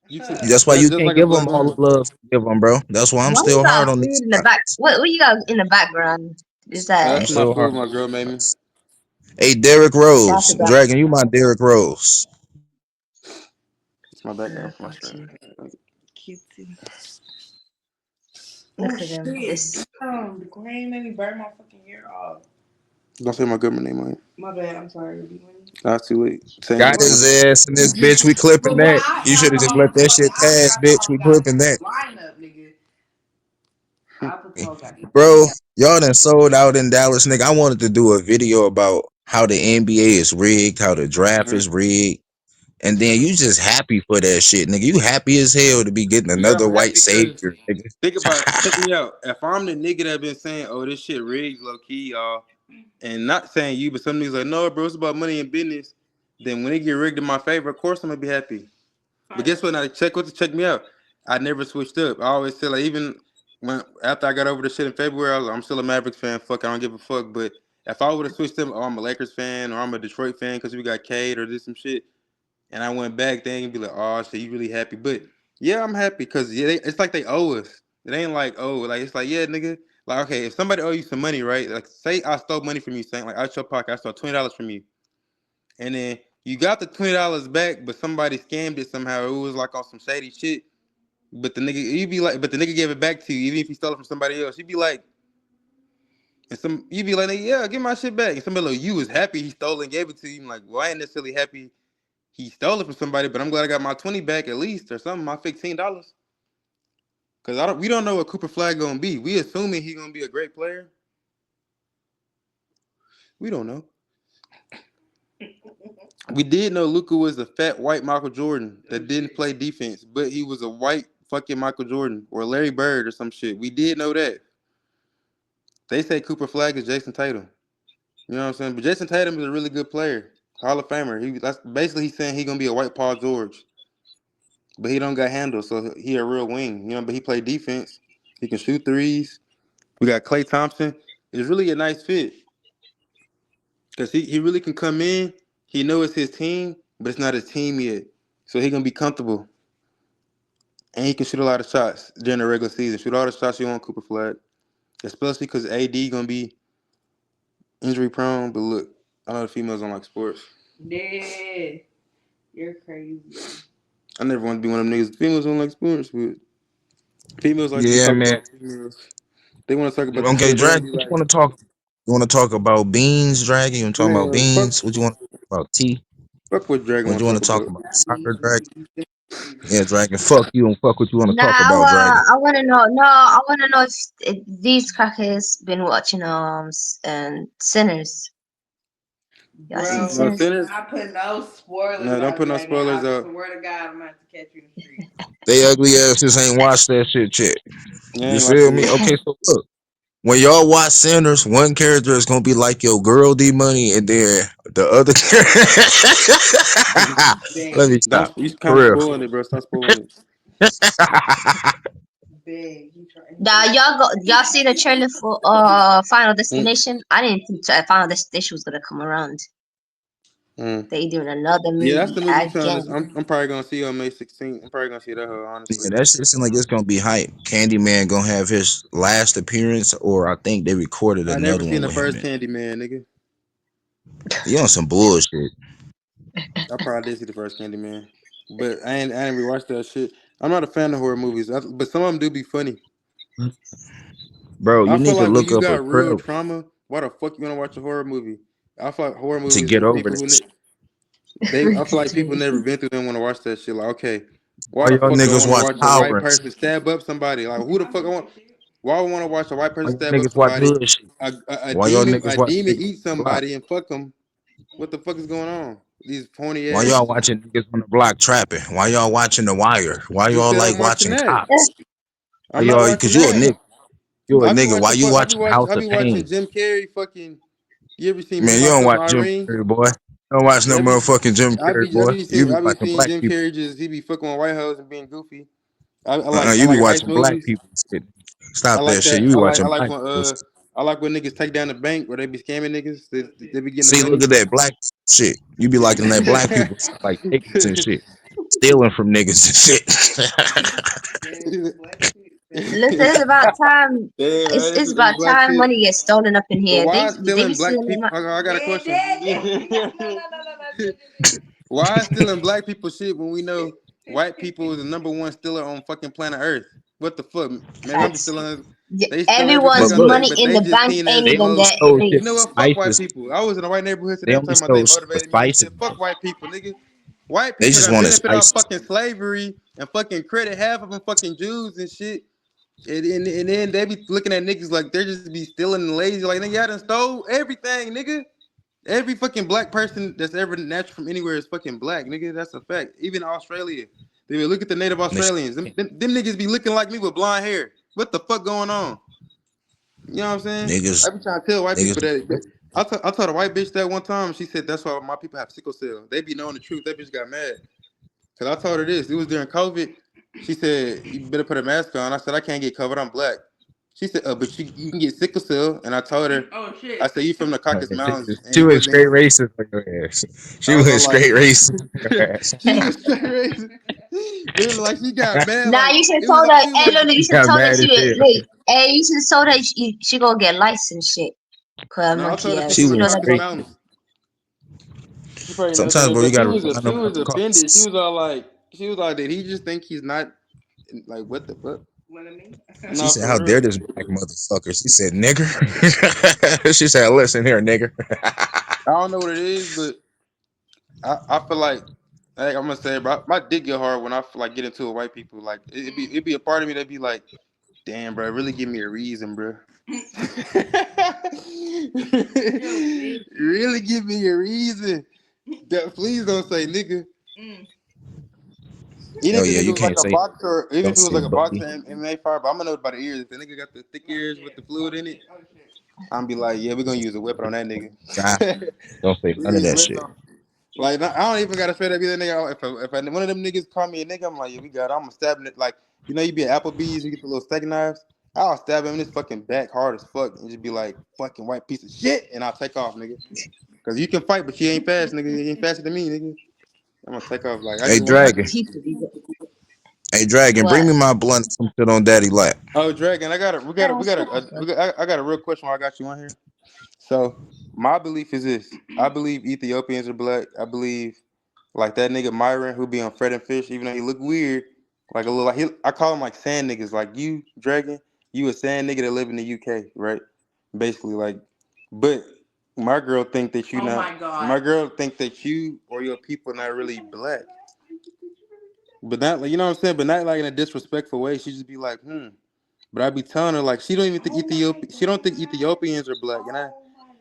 That's why
That's
you
just
can't
like a
give them
black
all the
woman.
love to give them, bro. That's why I'm
Why you
still hard
got
on these
food in the back?
guys.
What you got in the background? Is that
I'm
That's my
still hard
food,
on
my
these
girl made me.
guys. Hey, Derrick
that's
Rose,
about
Dragon, you my Derrick Rose.
It's my background for my
got
screen.
you.
Cute too. Oh
Look at them.
shit.
This
The green made me burn my fucking hair off.
Don't say my government name on it.
My bad. I'm sorry. What do you want?
That's too late. Saying
Got
it
his
now.
ass in this bitch. We clipping
But why
that.
I
You should
got
have
the
just
whole
let that
fucking
shit
I
pass,
got the
bitch.
whole
We clipping
goddamn
that.
lineup, nigga. I put the whole goddamn
Bro, y'all done sold out in Dallas, nigga. I wanted to do a video about how the NBA is rigged, how the draft
Mhm.
is rigged. And then you just happy for that shit, nigga. You happy as hell to be getting
Yeah,
another
I'm
white
happy because
savior, nigga.
think about it. Check me out. If I'm the nigga that been saying, "Oh, this shit rigged, low key, y'all," and not saying you, but some niggas like, "No, bro, it's about money and business." Then when it get rigged in my favor, of course I'm gonna be happy. But guess what? Now check me out. I never switched up. I always said like even when after I got over the shit in February, I'm still a Mavericks fan. Fuck, I don't give a fuck. But if I would have switched up, oh, I'm a Lakers fan or I'm a Detroit fan because we got Cade or did some shit, and I went back, they ain't be like, oh shit, you really happy? But yeah, I'm happy because yeah, it's like they owe us. It ain't like oh, like it's like yeah, nigga. Like okay, if somebody owe you some money, right? Like say I stole money from you, saying like out your pocket, I stole $20 from you, and then you got the $20 back, but somebody scammed it somehow. It was like on some shady shit. But the nigga, you be like, but the nigga gave it back to you, even if he stole it from somebody else. You'd be like, you be like, yeah, give my shit back. And somebody like, you was happy he stole it and gave it to you. I'm like, well, I ain't necessarily happy he stole it from somebody, but I'm glad I got my 20 back at least or something, my $15. Cause we don't know what Cooper Flag gonna be. We assuming he gonna be a great player. We don't know. We did know Luca was a fat white Michael Jordan that didn't play defense, but he was a white fucking Michael Jordan or Larry Bird or some shit. We did know that. They say Cooper Flag is Jason Tatum. You know what I'm saying? But Jason Tatum is a really good player, Hall of Famer. That's basically he's saying he's gonna be a white Paul George, but he don't got handles, so he a real wing. You know, but he play defense. He can shoot threes. We got Klay Thompson. It's really a nice fit because he really can come in. He knows it's his team, but it's not his team yet, so he gonna be comfortable. And he can shoot a lot of shots during the regular season. Shoot all the shots you want, Cooper Flag. Especially because AD gonna be injury prone. But look, I know the females don't like sports.
Yeah, you're crazy.
I never want to be one of them niggas. Females don't like sports, but females like to be
Yeah,
talking
man.
about females. They want to talk about the
Okay,
shit. They don't
Dragon.
be
What you
like,
want to talk? You want to talk about beans, Dragon? You want to talk about
man,
beans? What you want to talk about? Tea?
fuck what Dragon
What
want
you
to
want
talk
to talk
about.
about? Soccer, Dragon? Yeah, Dragon. Fuck you and fuck what you want to
Nah,
talk about, Dragon.
I want to know. No, I want to know if these crackers been watching and Sinners. Y'all seen
Bro,
No
Sinners?
sinners.
I put no spoilers
No, don't
out
put no
there.
spoilers
I
out.
swear to God, I'm gonna have to catch you in the street.
They ugly asses ain't watched that shit yet.
You
You
ain't watched
feel
it
me?
yet.
Okay, so look. When y'all watch Sinners, one character is gonna be like your girl D Money, and then the other let me
Big,
stop.
You
For
kind of
real.
spoiling it, bro. Stop spoiling it.
big. You trying?
Nah, y'all seen the trailer for Final Destination? I didn't think Final Destination was gonna come around.
Mm.
They doing another
Yeah, that's
movie
the movie trying to.
again.
I'm probably gonna see on May 16th. I'm probably gonna see that hoe,
Yeah,
honestly.
that shit seems like it's gonna be hype. Candyman gonna have his last appearance, or I think they recorded
I never
another
seen
one
the
with him
first
in.
Candyman, nigga.
You on some bullshit,
I probably did see the first Candyman, but I ain't rewatched that shit. I'm not a fan of horror movies, but some of them do be funny.
bro.
I
You
feel
need to
like when
look
you
up a
got real
crib
trauma, why the fuck you gonna watch a horror movie? I feel like horror
to
movies
get
for
over
people
this.
who
Shit.
I feel like people never been through them want to watch that shit. Like, okay, why
Why
the
y'all
fuck do I
niggas
want to
watch
watch a
Power
white
Rangers?
person stab up somebody? Like, who the fuck I want? Why would I want to watch a white
Why
person
y'all
stab up
niggas watch
somebody?
hood shit?
A
Why y'all
demon,
niggas watch niggas
eat
on the block?
somebody and fuck them. What the fuck is going on? These horny
Why
ass.
y'all watching niggas on the block trapping? Why y'all watching The Wire? Why
Who
y'all
said I'm
like
watching
watching
that?
Cops? Why
I'm not
y'all?
watching
Cause you a
that.
nigga. You a nigga. Why you
I be
watching
watching
House
I
of
be watching
Pain?
Jim Carrey fucking. You ever seen Me,
Man, you don't
Myself,
watch
and
Jim
Irene?
Carrey, boy. You don't watch no
Yeah,
motherfucking Jim Carrey, boy. You be
I be
watching
seeing
black
Jim
people.
Carrey just he be fucking with white hoes and being goofy. I
You be
like heist
watching black
movies.
people shit. Stop that shit. You be
I
watching
like
black
when
people shit.
I like when niggas take down the bank where they be scamming niggas. They be getting the
See, look
money.
at that black shit. You be liking that black people shit, like pigments and shit. Stealing from niggas and shit.
Listen, it's about time.
Damn, right?
It's
This
about
black
time
shit.
money gets stolen up in
But
here.
why
They be
stealing black
stealing
people?
my.
I got a
Yeah,
question.
yeah. No.
Why stealing black people shit when we know white people is the number one stealer on fucking planet Earth? What the fuck? Maybe I'm stealing. They steal everything
But
Everyone's
I
look,
make,
money
but
in
they
the
just
bank
seen as
ain't
the
they
even
only
most.
that.
stole shit
You know
for
what? Fuck white
spices.
people. I was in a white neighborhood today.
They
I'm
only
talking about they
stole shit for
motivated me. I
spices.
said, fuck white people, nigga. White
They
people
just
that
wanted
benefit off
spices.
fucking slavery and fucking credit half of them fucking Jews and shit. And then they be looking at niggas like they're just be stealing and lazy. Like, nigga, y'all done stole everything, nigga. Every fucking black person that's ever natural from anywhere is fucking black, nigga. That's a fact. Even Australia. They look at the native Australians. Them niggas be looking like me with blonde hair. What the fuck going on? You know what I'm saying? I
Niggas,
be trying to tell white people
niggas.
that. I told a white bitch that one time. She said that's why my people have sickle cell. They be knowing the truth. That bitch got mad. Cause I told her this. It was during COVID. She said, "You better put a mask on." I said, "I can't get COVID. I'm black." She said, "But you can get sickle cell." And I told her,
Oh shit.
I said, "You from the Caucasus Mountains?" And
She
it
went
wasn't.
straight racist on your ass. She
I was
went
like,
straight racist on your ass.
she was straight racist. But it was like she got mad.
Nah,
Like
you should have
it was.
told her.
She was
Hey,
like,
Lulu, you
She
should have
got
told her
mad as hell.
hey, you should have told her she gonna get license shit.
"No." I told
Monkey
her she
ass.
She
from the
She
went
don't know
Caucasus
straight.
about.
Mountains. She probably never said
Sometimes,
it,
bro, you
but
gotta remind
she
them
was
about the
offended. She
caucus.
was all like, did he just think he's not like what the fuck?
What I mean?
She
No,
said,
for
"How dare
real.
this black motherfucker?" She said, "Nigger." She said, "Listen here, nigger."
I don't know what it is, but I feel like I'm gonna say, bro, my dick get hard when I feel like get into a white people. Like it'd be a part of me that be like, damn, bro, really give me a reason, bro. Really give me a reason. Please don't say nigga.
Mm.
Even
Oh
if the
yeah,
nigga
you
was like
can't
a
say
boxer, even if
don't
he was
say
like a boxer
buddy.
and MMA fighter, but I'm gonna know by the ears. If the nigga got the thick
Oh
ears with
shit.
the fluid
Oh
in it,
shit. Oh shit.
I'm be like, yeah, we're gonna use a weapon on that nigga.
God, don't say
We
none
gonna
of
use a
that
weapon
shit.
on. Like, I don't even gotta straight up be that nigga. If one of them niggas call me a nigga, I'm like, yeah, we got it. I'm gonna stab him. Like, you be at Applebee's, you get the little steak knives. I'll stab him in his fucking back hard as fuck and just be like, fucking white piece of shit, and I'll take off, nigga. Cause you can fight, but you ain't fast, nigga. You ain't faster than me, nigga. I'm gonna take off. Like, I
Hey
just want
Dragon.
People be
Hey Dragon, bring
what?
me my blunt and some shit on daddy lap.
Oh, Dragon,
Oh, shut up, bro.
I got a real question while I got you on here. So my belief is this: I believe Ethiopians are black. I believe like that nigga Myron who be on Fred and Fish, even though he look weird, like a little like I call him like sand niggas. Like you, Dragon, you a sand nigga that live in the UK, right? Basically, like, but my girl think that you
Oh
not.
my god.
My girl think that you or your people not really black, but not like you know what I'm saying. But not like in a disrespectful way. She just be like, hmm. But I be telling her like she don't even think She don't think Ethiopians are black,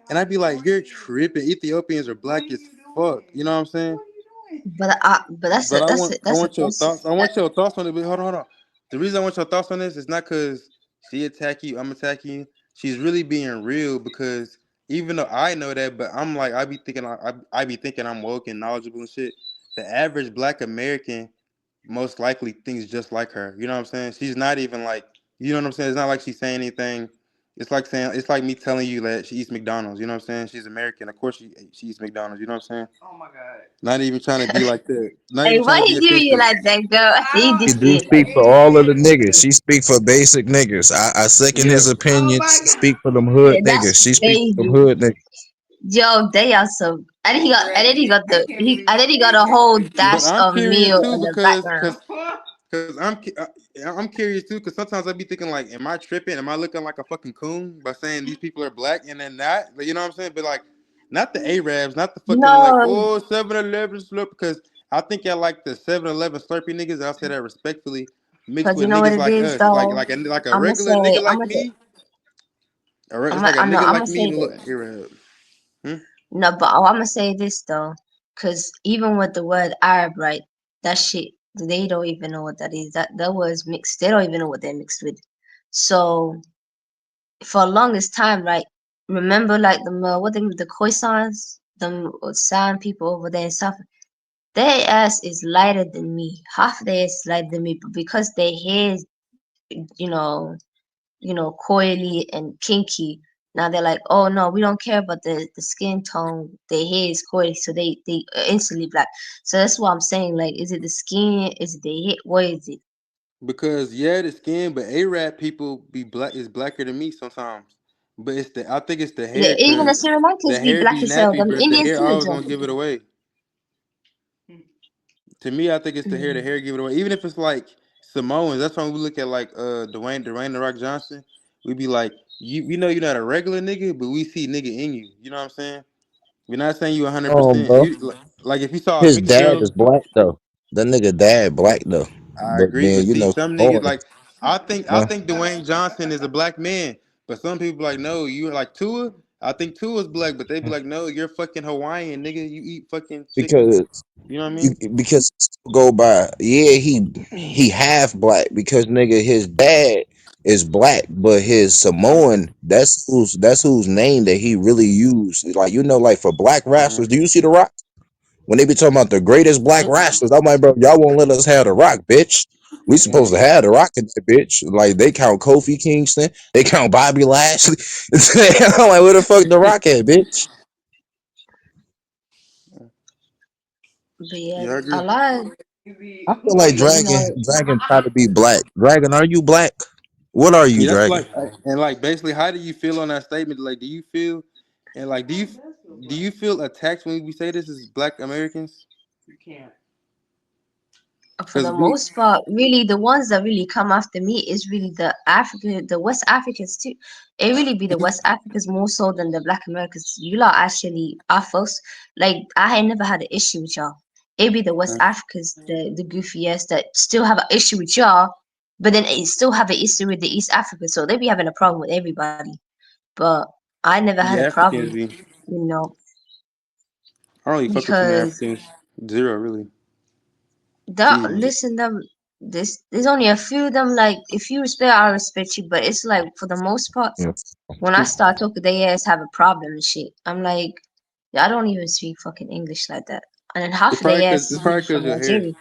and I be like, you're tripping. Ethiopians are black as fuck. You know what I'm saying?
But that's
But
a that's a
I
that's a
want your
that's
thoughts. I
that,
want your thoughts on it. But hold on. The reason I want your thoughts on this is not because she attack you. I'm attacking you. She's really being real because even though I know that, but I'm like I be thinking I'm woke and knowledgeable and shit. The average Black American most likely thinks just like her. You know what I'm saying? She's not even like you know what I'm saying. It's not like she's saying anything. It's like me telling you that she eats McDonald's. You know what I'm saying? She's American. Of course she eats McDonald's. You know what I'm saying?
Oh my god.
Not even trying to be like that. Not
hey,
even
why
trying to be
you do you
offensive.
like that, girl? You
Oh,
She
just
do
did like
speak
it
for
is
all of the
really
niggas.
good.
She speak for basic niggas. I second
Yeah.
his
Oh my
opinions.
god.
Speak for them hood
that's
niggas. She speak for them
crazy.
hood niggas.
Yo, they are so.
Oh,
And then he
Bradley,
got
I
the
can't
he.
believe
And then
you
he got
said
a
that.
whole
But
dash
I'm
of
curious
meal
too
in the
because
background.
I'm curious too because sometimes I be thinking like, am I tripping? Am I looking like a fucking coon by saying these people are black and they're not? Like, you know what I'm saying? But like, not the Arabs, not the fucking like
No,
7-Eleven slurp because I think I like the 7-Eleven slurpy niggas. And I'll say that respectfully, mixed
because you
with
know what
niggas
it
like
is
us,
though.
like a
I'ma
regular
say
nigga like
I'ma say
me. It's like a
I know
nigga
I'ma
like me
say
and a
this.
little Arab. Hmm?
No, but I'ma say this though, because even with the word Arab, right? That shit they don't even know what that is. That was mixed. They don't even know what they're mixed with. So for the longest time, right? Remember, like what the Khoisans, them San people over there in South. Their ass is lighter than me. Half their ass is lighter than me, but because their hair is, you know, coily and kinky. Now they're like, oh no, we don't care about the skin tone. Their hair is coily, so they are instantly black. So that's what I'm saying. Like, is it the skin? Is it the hair? What is it?
Because yeah, the skin, but Arab people be black is blacker than me sometimes. But I think it's the hair
Even the
because
Sri
the
Lankans be
hair
black
be
as hell.
nappy,
Them
but the
Indians
hair
too,
always gonna
example.
give it away. To me, I think it's the hair. The
Mm.
hair give it away. Even if it's like Samoans, that's why we look at like Dwayne the Rock Johnson. We be like, we know you're not a regular nigga, but we see nigga in you. You know what I'm saying? We're not saying you 100%.
Bro.
You like if you saw a
His
mixed
dad
girl.
is black though. That nigga dad black though.
I
But
agree,
then
but
you
see,
know,
some niggas
Samoan,
like I
man.
think Dwayne Johnson is a black man, but some people like no, you like Tua. I think Tua's black, but they be like no, you're fucking Hawaiian, nigga. You eat fucking chicken.
Because
You know what I mean?
because go by, yeah, he half black because nigga his dad is black, but his Samoan, that's whose name that he really used. Like like for black wrestlers,
Uh-huh.
do you see the Rock? When they be talking about the greatest black wrestlers, I'm like, bro, y'all won't let us have the Rock, bitch. We supposed to have the Rock in that bitch. Like they count Kofi Kingston, they count Bobby Lashley. I'm like, where the fuck the Rock at, bitch?
But yeah,
Yeah, I
a
agree.
lot.
I
Easy.
feel
Oh
like
yeah.
You know,
Dragon try to be black. Dragon, are you black? What are you,
Yeah, that's
Dragon?
like and like basically, how do you feel on that statement? Like, do you feel and like do you feel attacked when we say this is Black Americans?
You can't.
for
Because
the
we
most part, really the ones that really come after me is really the West Africans too. It really be the West Africans more so than the Black Americans. You lot actually are first. Like I had never had an issue with y'all. It be the West Africans, the goofy ass that still have an issue with y'all. but then it still have an issue with the East Africa, so they be having a problem with everybody. But I never had a
Yeah, Africans
problem,
be.
you know,
I don't really fuck with too many
because
Africans. Zero, really.
that
Zero.
listen them. There's only a few of them. Like if you respect, I respect you. But it's like for the most part,
Yeah.
when I start talking, they ass have a problem and shit. I'm like, I don't even speak fucking English like that. And then half of their ass
It's
is
probably
really
cause
from
your hair.
Nigeria.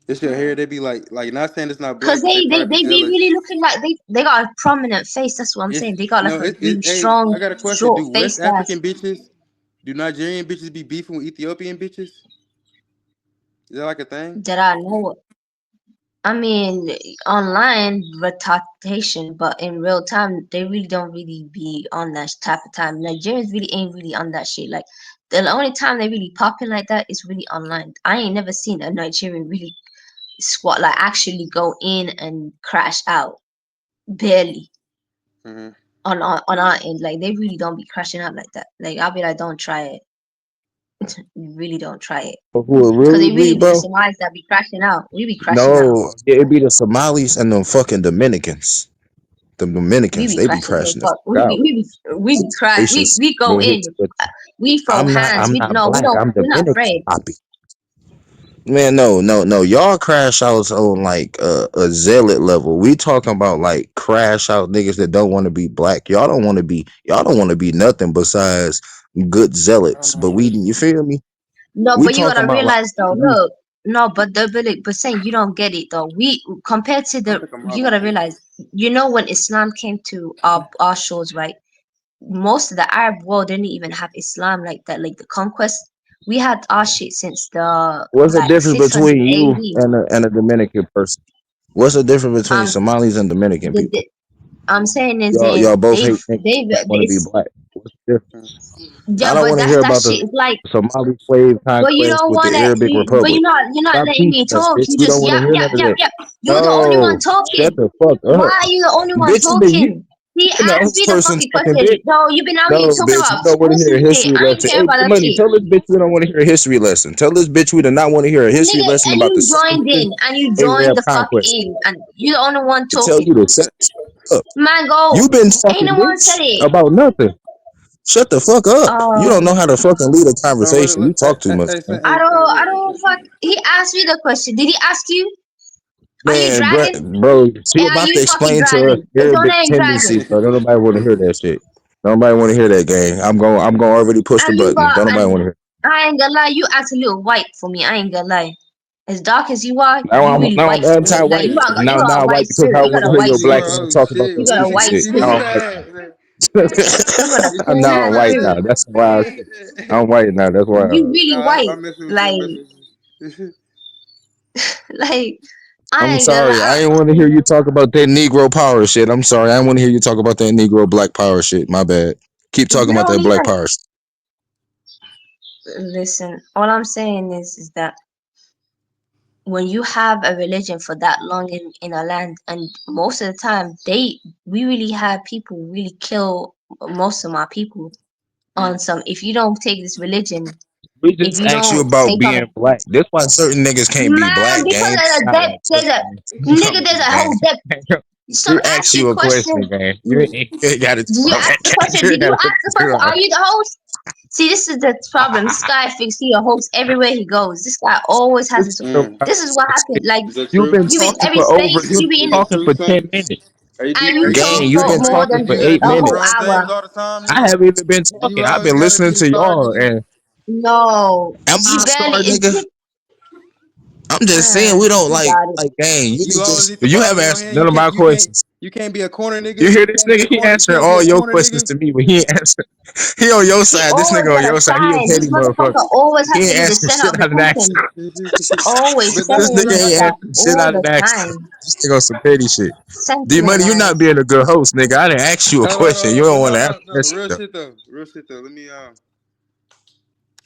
It's your hair. They be like not saying it's not
Cause
black, but they probably be
they be really
jealous.
looking like they got a prominent face. That's what I'm
It's
saying. They got like
no,
a really
hey, I
strong,
got a question.
short
Do West
face. Ass.
African bitches, do Nigerian bitches be beefing with Ethiopian bitches? Is that like a thing?
That I know. I mean, online rotation, but in real time, they really don't really be on that type of time. Nigerians really ain't really on that shit. Like, the only time they really popping like that is really online. I ain't never seen a Nigerian really squat, like, actually go in and crash out. Barely.
Mm-hmm.
On our end. Like, they really don't be crashing out like that. Like, I'll be like, don't try it. You really don't try it.
Who it
Because
really
it
be,
really be the
bro?
Somalis that be crashing out. We be crashing out.
No, it be the Somalis and them fucking Dominicans. The
We
Dominicans,
be
they be
crashing the
crashing the
fuck.
fuck out.
We be cry.
Gracious.
We go
You'll hit
in.
you with
We throw hands.
I'm
We
not
no. We
black,
don't.
I'm
We're not
Dominican,
afraid.
Poppy. Man, no. Y'all crash outs on like a zealot level. We talking about like crash out niggas that don't want to be black. Y'all don't want to be nothing besides good
I don't
zealots. But
know.
we, you feel me?
No,
We
but you
talking
gotta
about like
realize though. Look, no, but saying you don't get it though. We compared to
I
the.
think I'm
You
robbing
gotta
Nike.
realize. You know when Islam came to our shores, right? Most of the Arab world didn't even have Islam like that. Like the conquest, we had our shit since the
what's the
like
difference
600
between you
AD.
and a Dominican person? What's the difference between
Um,
Somalis and Dominican
the
people?
I'm saying is
Y'all
in
both hate niggas
they've
that want to be
it's
black. What's the difference? I
yeah,
don't
but
want to hear
that
about the
shit is like.
Somali slave
But you
conquest
don't
with the
wanna,
Arabic
but
Republic.
you're not
Stop
letting me
teaching us,
talk.
bitch.
You
We don't
just
want to
yap
hear
yap
none of
yap
that.
yap. You're the only one
No, shut
talking.
the fuck
Why
up.
are you the only one
Bitch,
talking? He
been the
asked
host
me the
person
fucking
talking,
question.
bitch.
No, you've been out
No,
here talking
bitch, we
about
don't want to hear a
specific.
history
I ain't
lesson.
care
Hey,
about
G
that
Money,
shit.
tell this bitch we don't want to hear a history lesson. Tell this bitch we do not want to hear a history
Nigga,
lesson
and
about the
you joined
17th
in, and you joined
Arab
the fuck
conquest.
in, and you're the only one
To tell
talking.
you to shut up.
Man, go.
You been
Ain't
talking,
no one said
bitch,
it.
about nothing. Shut the fuck up. You don't know
Um,
how to fucking lead a
No,
conversation. You talk too much, man.
I don't fuck. He asked me the question. Did he ask you? Are you
Man,
dragon?
bro, she
Are
about to
you fucking
explain to us
dragon? Is your
Arabic
name
tendencies,
dragon?
so don't nobody want to hear that shit. Nobody want to hear that, gang. I'm going to already push the
And you
button.
got
Don't nobody
and
want to hear.
I ain't gonna lie, you act a little white for me. I ain't gonna lie. As dark as you are, you really
Now I'm
white still. Like
anti-white.
you got a
Now I'm
white
white because
spirit.
I
You
want
got
to
a
hear
white
your black
spirit.
Oh
ass talk about
shit!
the
You got a
Did
Asian
white
shit.
you
Now
see
spirit.
I'm white.
that?
You got a
Did you
cool
Now
see
I'm
ass
white now.
spirit.
That's
that?
why I'm white now. That's why.
You really
Nah,
white.
I'm messing with you. I'm
Like
messing with you.
like I
I'm
ain't gonna
sorry. I
lie.
ain't want to hear you talk about that Negro power shit. I'm sorry. I didn't want to hear you talk about that Negro black power shit. My bad. Keep talking
You
about
don't
that black
even
power shit.
listen. All I'm saying is that when you have a religion for that long in a land, and most of the time we really have people really kill most of my people on some. If you don't take this religion,
We
if
just
you
asked you
don't
about
take on
being black. That's why certain niggas can't be
man,
black,
because
gang. That's
of the
not
depth,
like certain
nigga,
niggas.
there's a
Gang.
whole depth.
We
Some
asked
ask me
you a
question.
question, gang. You
Did
ain't got to do
you
all
ask
that,
the
gang.
question?
You ain't
Did
got
you
to
ask
put
the
this shit
question?
on.
Are you the host? See, this is the problem. This guy thinks he a host everywhere he goes. This guy always has
This
his.
nigga
Mm.
This is what happened. Like
Is that
You've
true?
been
you in
talking
every
for over.
space,
You've
you be
been
in the
Is that
talking
true,
for
son?
10 minutes.
and
Are
you
you
talk
Gang,
deep,
you've
for
been
bro?
more
talking
than
for
You gotta
eight
a
do
whole
minutes.
LeBron James
hour.
all the time,
I
nigga.
haven't even been
Do you
talking. I've
always
been
gotta be
listening
the
to
star,
y'all,
nigga?
and
No,
am I
you
a
barely.
star, nigga?
It,
I'm just saying we don't
you
like
got it.
gang. You
You
can
always
just
need the
you
ball
haven't
in your
answered
hand.
none of my questions.
You can't be a corner,
You
nigga.
hear
You
this
can't be a
nigga? He
corner. You
answering
can't be
all
a
your
corner,
questions
nigga.
to me, but he ain't answer. He on your
He
side. This
always
nigga on
gotta
your side. He a
shine. This
petty
motherfucker
motherfucker.
always
He
has to
ain't
be the
answering
center
shit
of the
out of that.
content. Always
But
This
that's
nigga
centering
true.
ain't
yourself
answering shit
all
out of
the
that.
time.
This nigga on some petty shit. D
Sentiment
Money, you not
ass.
being a good host, nigga. I didn't ask you a question. You don't
But
want
no,
to answer
no, no.
that shit
Real
though.
shit though. Real shit though. Let me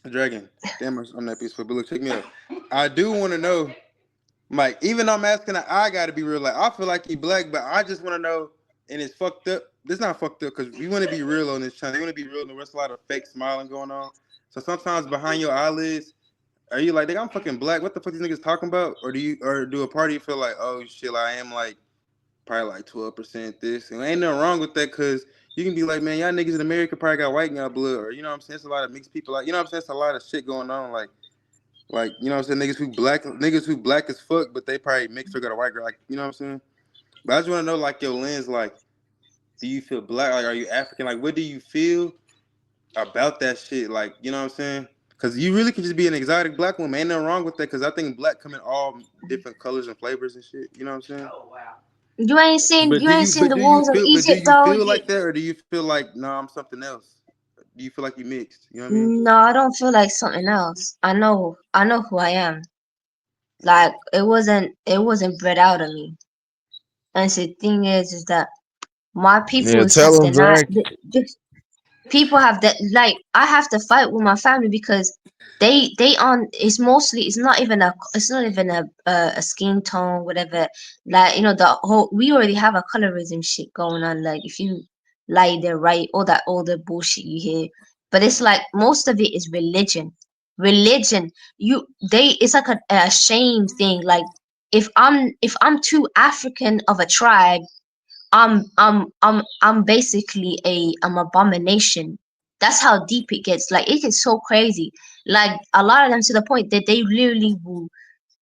Dragon. Damn, I'm that peaceful. But look, check me out. I do want to know, Mike. Even though I'm asking, I gotta be real. Like I feel like he black, but I just want to know. And it's fucked up. This not fucked up because we want to be real on this channel. We want to be real, and there's a lot of fake smiling going on. So sometimes behind your eyelids, Are you like, nigga, I'm fucking black? What the fuck these niggas talking about? Or do a party feel like, oh shit, I am like probably like 12% this, and ain't nothing wrong with that, cause you can be like, man, y'all niggas in America probably got white in y'all blood, or you know what I'm saying? It's a lot of mixed people, like, you know what I'm saying? It's a lot of shit going on, like you know what I'm saying? Niggas who black as fuck, but they probably mixed or got a white girl, like, you know what I'm saying? But I just want to know, like, your lens, like, do you feel black? Like, are you African? Like, what do you feel about that shit? Like, you know what I'm saying? Because you really can just be an exotic black woman. Ain't nothing wrong with that. Because I think black come in all different colors and flavors and shit. You know what I'm saying?
Oh wow.
But
You ain't seen the
do you
walls of
feel
Egypt though.
like that, or do you feel like, no, I'm something else? Do you feel like you mixed? You know what I mean?
No, I don't feel like something else. I know who I am. Like it wasn't bred out of me. And the thing is that my
Yeah,
peoples have
tell him,
denied.
Drake.
People have that, like I have to fight with my family because they on it's not even a skin tone, whatever. Like, the whole, we already have a colorism shit going on. Like, if you lie, they're right, all that older bullshit you hear. But it's like most of it is religion. It's like a shame thing. Like, if I'm too African of a tribe, I'm basically I'm abomination. That's how deep it gets. Like, it gets so crazy. Like, a lot of them, to the point that they literally will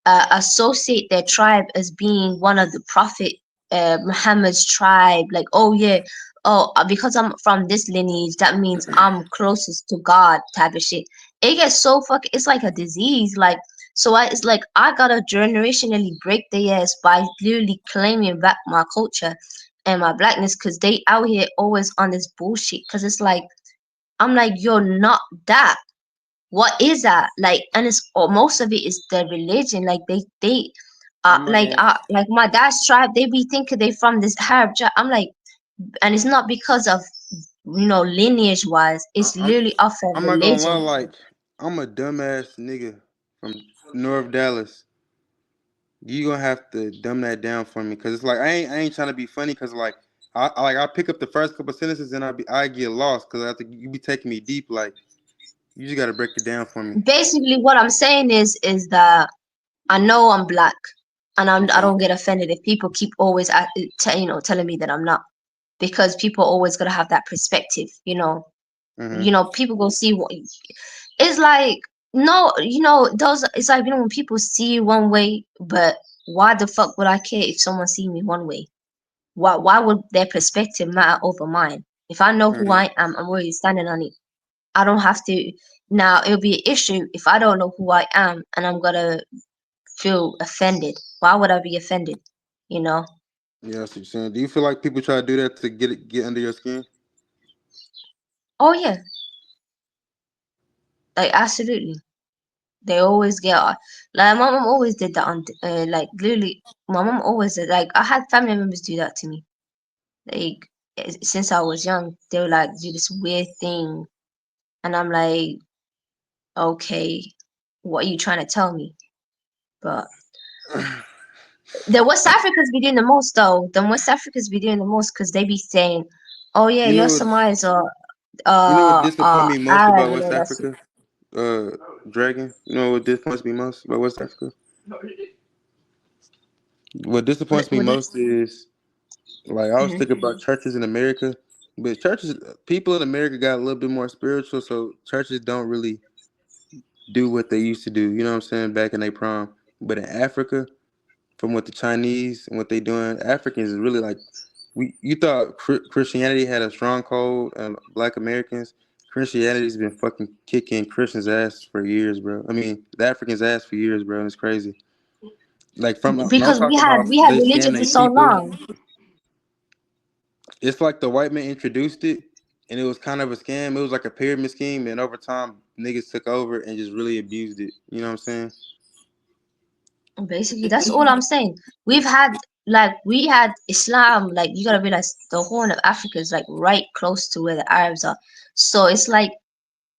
associate their tribe as being one of the Prophet Muhammad's tribe. Like, oh yeah, oh, because I'm from this lineage, that means I'm closest to God, type of shit. It gets so it's like a disease. Like, so it's like I gotta generationally break their ass by literally claiming back my culture and my blackness, because they out here always on this bullshit. Because it's like, I'm like, you're not that. What is that? Like, and most of it is the religion. Like, they
I'm gonna answer.
like my dad's tribe, they be thinking they from this Arab tribe. I'm like, and it's not because of, lineage wise.
I-
It's
I'm
literally off of
I'm not gonna lie.
religion.
Like, I'm a dumbass nigga from North Dallas. You gonna have to dumb that down for me, cause it's like I ain't trying to be funny, cause like I pick up the first couple sentences and I get lost, cause I think you be taking me deep. Like, you just gotta break it down for me.
Basically, what I'm saying is that I know I'm black, and I
Okay.
don't get offended if people keep always telling me that I'm not, because people always gotta have that perspective.
Mhm.
People go see what it's like. No, those, it's like, when people see you one way, but why the fuck would I care if someone see me one way? Why would their perspective matter over mine? If I know who
Mhm.
I am, I'm already standing on it. I don't have to. Now it'll be an issue if I don't know who I am and I'm gonna feel offended. Why would I be offended? You know?
Yeah, that's what you're saying. Do you feel like people try to do that to get under your skin?
Oh yeah, like, absolutely. They always get like, my mom always did that on like, literally, my mom always did. Like, I had family members do that to me. Like, since I was young, they would like do this weird thing, and I'm like, okay, what are you trying to tell me? But the West Africans be doing the most though. The West Africans be doing the most because they be saying, "Oh yeah,
You
you're
know what?
Somalis or
You know what disappoints me most
Arab
about
and
West
all that shit."
Africa? Dragon. You know what disappoints me most about West Africa? What disappoints me
What
most is, like, I was
mhm.
thinking about churches in America, but people in America got a little bit more spiritual, so churches don't really do what they used to do. You know what I'm saying? Back in their prime. But in Africa, from what the Chinese and what they doing, Africans is really like, you thought Christianity had a stronghold on Black Americans. Christianity's been fucking kicking Christians' ass for years, bro. I mean, the Africans' ass for years, bro. And it's crazy. Like, and I'm
Because we
talking
had
about
we had
they
religion
scam
for
their
so
people.
long.
It's like the white man introduced it, and it was kind of a scam. It was like a pyramid scheme, and over time, niggas took over and just really abused it. You know what I'm saying?
Basically, that's all I'm saying. We had Islam. Like, you gotta realize the Horn of Africa is like right close to where the Arabs are. So it's like,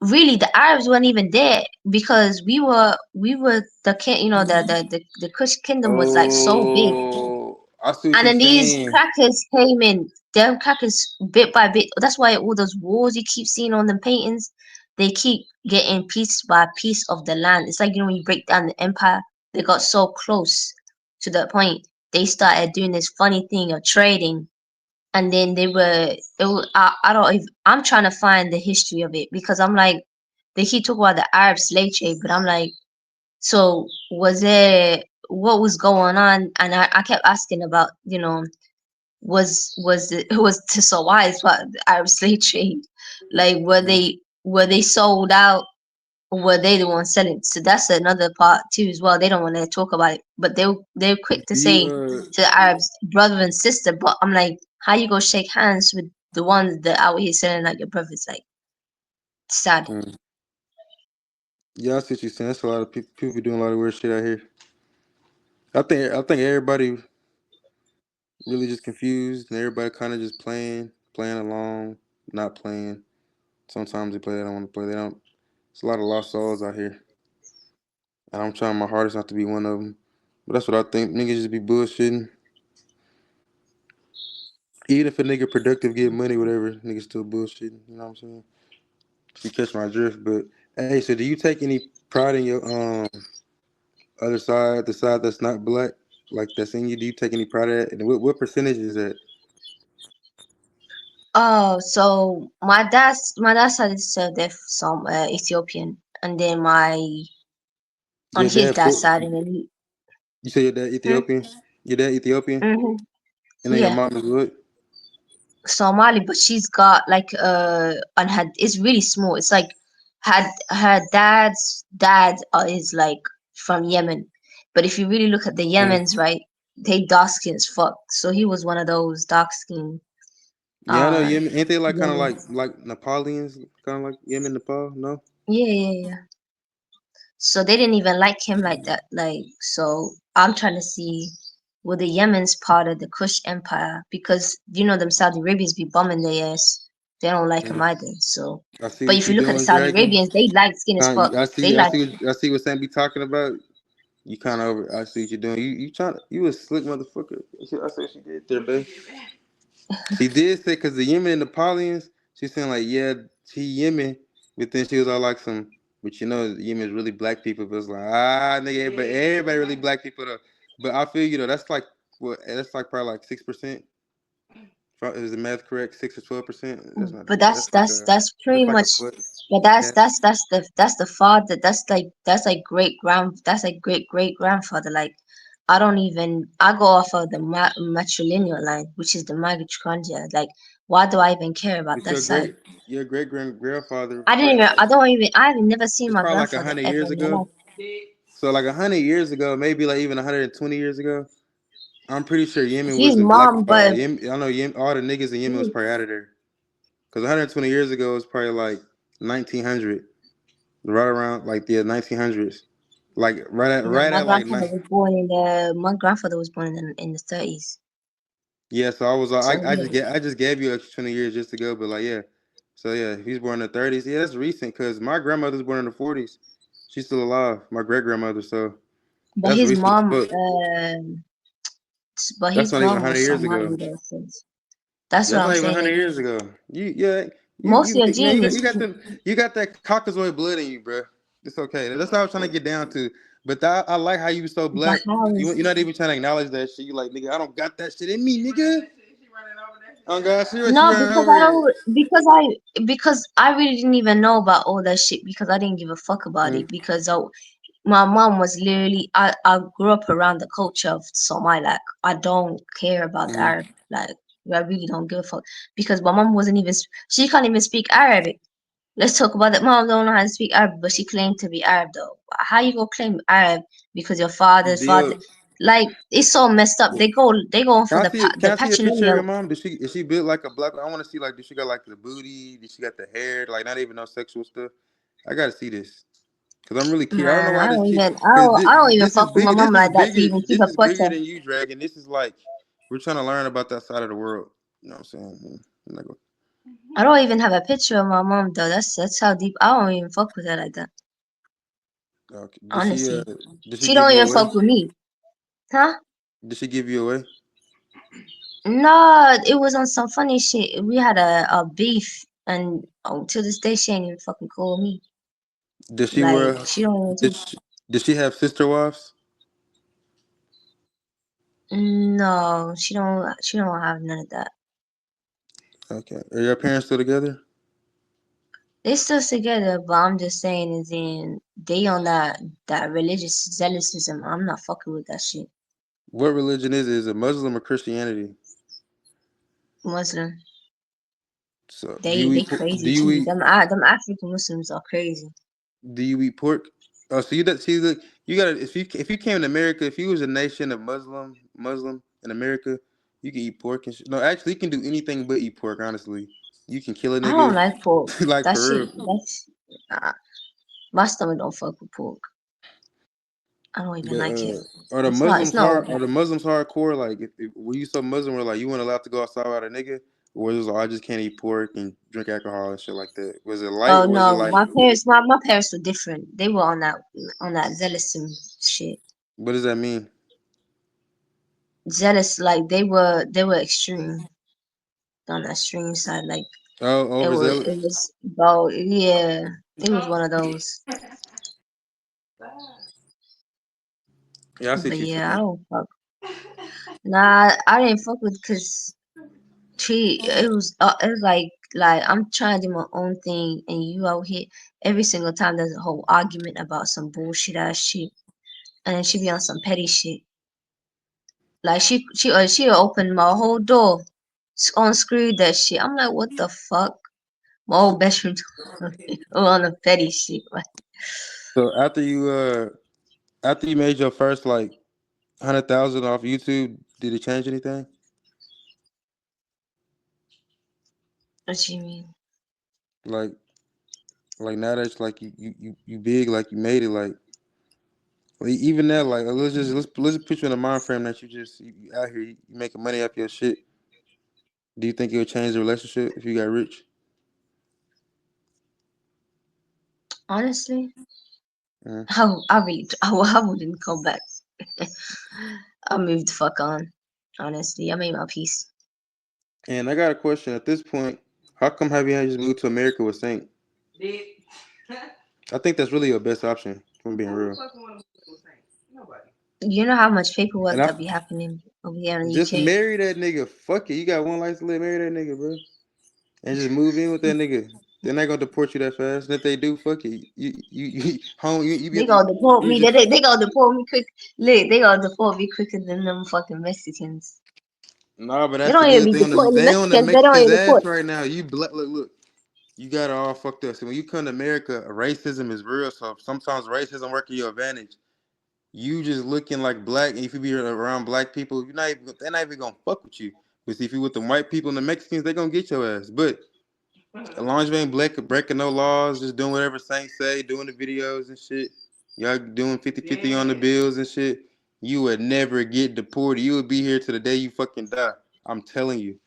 really, the Arabs weren't even there because we were the king. The Kush kingdom was like so big.
Oh, I see what
And
you're
then these
saying.
crackers came in. Them crackers, bit by bit. That's why all those wars you keep seeing on them paintings, they keep getting piece by piece of the land. It's like, when you break down the empire, they got so close to the point they started doing this funny thing of trading, and then I don't even, I'm trying to find the history of it, because I'm like, they keep talking about the Arab slave trade, but I'm like, so was it, what was going on? And I kept asking about, was it was so why is what the Arab slave trade, like,
Mm.
were they sold out, or were they the ones selling? So that's another part too as well. They don't want to talk about it, but they're quick to
Do you
say to the Arabs brother and sister. But I'm like, how you go shake hands with the ones that out here selling like your brothers? Like, sad.
mm. Yeah, I see what you're saying. That's a lot of people doing a lot of weird shit out here. I think everybody really just confused, and everybody kind of just playing along, not playing. Sometimes they play, they don't want to play. They don't. It's a lot of lost souls out here, and I'm trying my hardest not to be one of them. But that's what I think. Niggas just be bullshitting. Even if a nigga productive get money, whatever, niggas still bullshitting. You know what I'm saying? You catch my drift. But hey, so do you take any pride in your other side, the side that's not black, like that's in you? Do you take any pride in that? And what percentage is that?
Oh, so my dad's side is they're some Ethiopian, and then on
Your
his
dad
dad's
full?
side, and then
You say your dad
hmm?
Ethiopian? Your dad Ethiopian?
Hmm.
And then your
Yeah,
mom is what?
Somali, but she's got like on her, it's really small. It's like her dad's dad is like from Yemen, but if you really look at the
Mm.
Yemens, right, they dark skin as fuck. So he was one of those dark skin
Yeah, I know Yemen. Ain't they like kind of
Yemen.
like Nepalians, kind of like Yemen, Nepal? No.
Yeah, yeah, yeah. So they didn't even like him like that. Like, so I'm trying to see, were the Yemen's part of the Kush Empire, because them Saudi Arabians be bombing their ass. They don't like him
Mm.
either. So,
I see
but
what
if
you
you look at the
doing,
Saudi
Dragon.
Arabians, they light skin as fuck.
I
They
see.
like,
I see what Sam be talking about. You kind of over. I see what you're doing. You trying. You a slick motherfucker. I see what she did there, babe. She did say because the Yemen and Napoleons. She's saying like, yeah, she Yemen, but then she was all like some. But Yemen is really black people. But it's like, nigga, but everybody really black people though. But I feel that's like what? That's like probably like 6%. Is the math correct? 6 or 12%. That's not.
but that's
That's like
that's
a.
that's pretty
That's like a
much.
foot.
But
Yeah.
that's the father. That's like great great grandfather. Like, I go off of the matrilineal line, which is the mitochondria. Like, why do I even care about
But
that side?
your great grandfather
I didn't
probably
even.
like
I don't even. I have never seen
it's
my
probably like
grandfather
100 years
ever in my
ago.
life.
So like 100 years ago, maybe like even 120 years ago. I'm pretty sure Yemen
His
wasn't black
mom,
at all.
but
Yemen, I know Yemen, all the niggas in Yemen was probably out of there. Because 120 years ago was probably like 1900, right around like the 1900s, like
no,
right at like
my grandfather was born in the 30s.
yeah. So I was
So yeah,
I just gave you extra 20 years just to go, but like yeah. So yeah, if he's born in the 30s, yeah, that's recent. Because my grandmother's born in the 40s. She's still alive. My great grandmother. So
but
that's
his
recent as
mom,
fuck. That's not even
was
100 years
Somali
ago.
though. Since that's what
That's
I'm
not even
saying.
100 years ago.
Most of your
Man,
gene is
you got that Caucasoid blood in you, bro. It's okay. That's what I was trying to get down to. But I like how you so
the
black.
house.
You're not even trying to acknowledge that shit. You like, nigga, I don't got that shit in me, nigga. Oh God, she
No,
running
because
over
I
it.
don't. Because I really didn't even know about all that shit, because I didn't give a fuck about
Mm,
it, because my mom was literally. I grew up around the culture of Somali. Like, I don't care about the
mm.
Arab. Like, I really don't give a fuck, because my mom wasn't even. She can't even speak Arabic. Let's talk about that. Mom don't know how to speak Arab, but she claimed to be Arab though. How you gonna claim Arab because your father's father?
Deal.
Like, it's so messed up. They go for
Can
the
I see a picture of your
patrilineal.
mom? Is she built like a black? I want to see like, does she got like the booty? Does she got the hair? Like not even no sexual stuff. I gotta see this. Cause I'm really curious. I don't know
Man,
why this kid.
I don't even fuck with my mom like that to even keep
This
her
is bigger
portrait.
than you, Dragon. This is like we're trying to learn about that side of the world. You know what I'm saying? I'm not
I don't even have a picture of my mom though. That's how deep. I don't even fuck with her like that.
okay.
Honestly,
Did she
she
give
don't
you
even
away?
fuck with me, huh?
Did she give you away?
No, it was on some funny shit. We had a beef, and Oh, to this day, she ain't even fucking call me.
Does she
Like,
wear?
she don't want
Did
to.
she, does she have sister wives?
No, she don't. She don't have none of that.
Okay. Are your parents still together?
They still together, but I'm just saying is in they on that religious zealotism. I'm not fucking with that shit.
What religion is it? Is it Muslim or Christianity?
Muslim.
So
They crazy
do you
too.
eat
Them African Muslims are crazy.
do you eat pork? Oh, so you that see look you gotta if you came to America, if you was a nation of Muslim in America, you can eat pork and shit. No, actually, you can do anything but eat pork. Honestly, you can kill a
I don't
nigga,
like pork.
like
That
for
shit.
real.
Uh, my stomach don't fuck with pork. I don't even
But
like it.
are the
It's
Muslims
not
hard?
organic.
Are the Muslims hardcore? Like, if were you so Muslim where like you weren't allowed to go outside without a nigga, or was it like, I just can't eat pork and drink alcohol and shit like that? Was it light
Oh
or was it
no,
like?
my parents were different. They were on that zealousy shit.
What does that mean?
Zealous, like they were extreme on the extreme side. Like
Oh, overzealous.
it was about yeah. It was one of those.
Yeah, I see
But
what you're
yeah, I
saying.
don't fuck. Nah, I didn't fuck with because it was like I'm trying to do my own thing and you out here every single time there's a whole argument about some bullshit ass shit and then she be on some petty shit. Like she opened my whole door, unscrewed that shit. I'm like, what the fuck? My whole bedroom door on the petty shit. Like,
So after you made your first like 100,000 off YouTube, did it change anything?
what you mean?
Like now that's like you big, like you made it, like, even that, like let's just put you in a mind frame that you out here, you making money off your shit. Do you think it would change the relationship if you got rich?
Honestly,
Mm.
I wouldn't come back. I moved the fuck on. Honestly, I made my peace.
And I got a question at this point. How come have you just moved to America with Saint?
Did
I think that's really your best option, if I'm being
who the
real.
fuck want to say? Nobody.
You know how much paperwork
And I
that be happening over here in the
just
UK?
marry that nigga. Fuck it. You got one life to live. Marry that nigga, bro. And just move in with that nigga. They're not gonna deport you that fast. And if they do, fuck it. You home. You
They
be
gonna deport
you
me.
just
They gonna deport me quick. Look, they gonna deport me quicker than them fucking Mexicans.
nah. But
They
that's the
don't even
good
be
thing.
deporting the
They on the
Mexicans. They don't
Mexicans'
even
ass
deport.
right now. You black. Look. You got it all fucked up. So when you come to America, racism is real. So sometimes racism work in your advantage. You just looking like black, and if you be around black people, they're not even gonna fuck with you. But see, if you with the white people and the Mexicans, they gonna get your ass. But as long as you ain't black, breaking no laws, just doing whatever Saints say, doing the videos and shit, y'all doing 50-50 on the bills and shit, you would never get deported. You would be here to the day you fucking die. I'm telling you.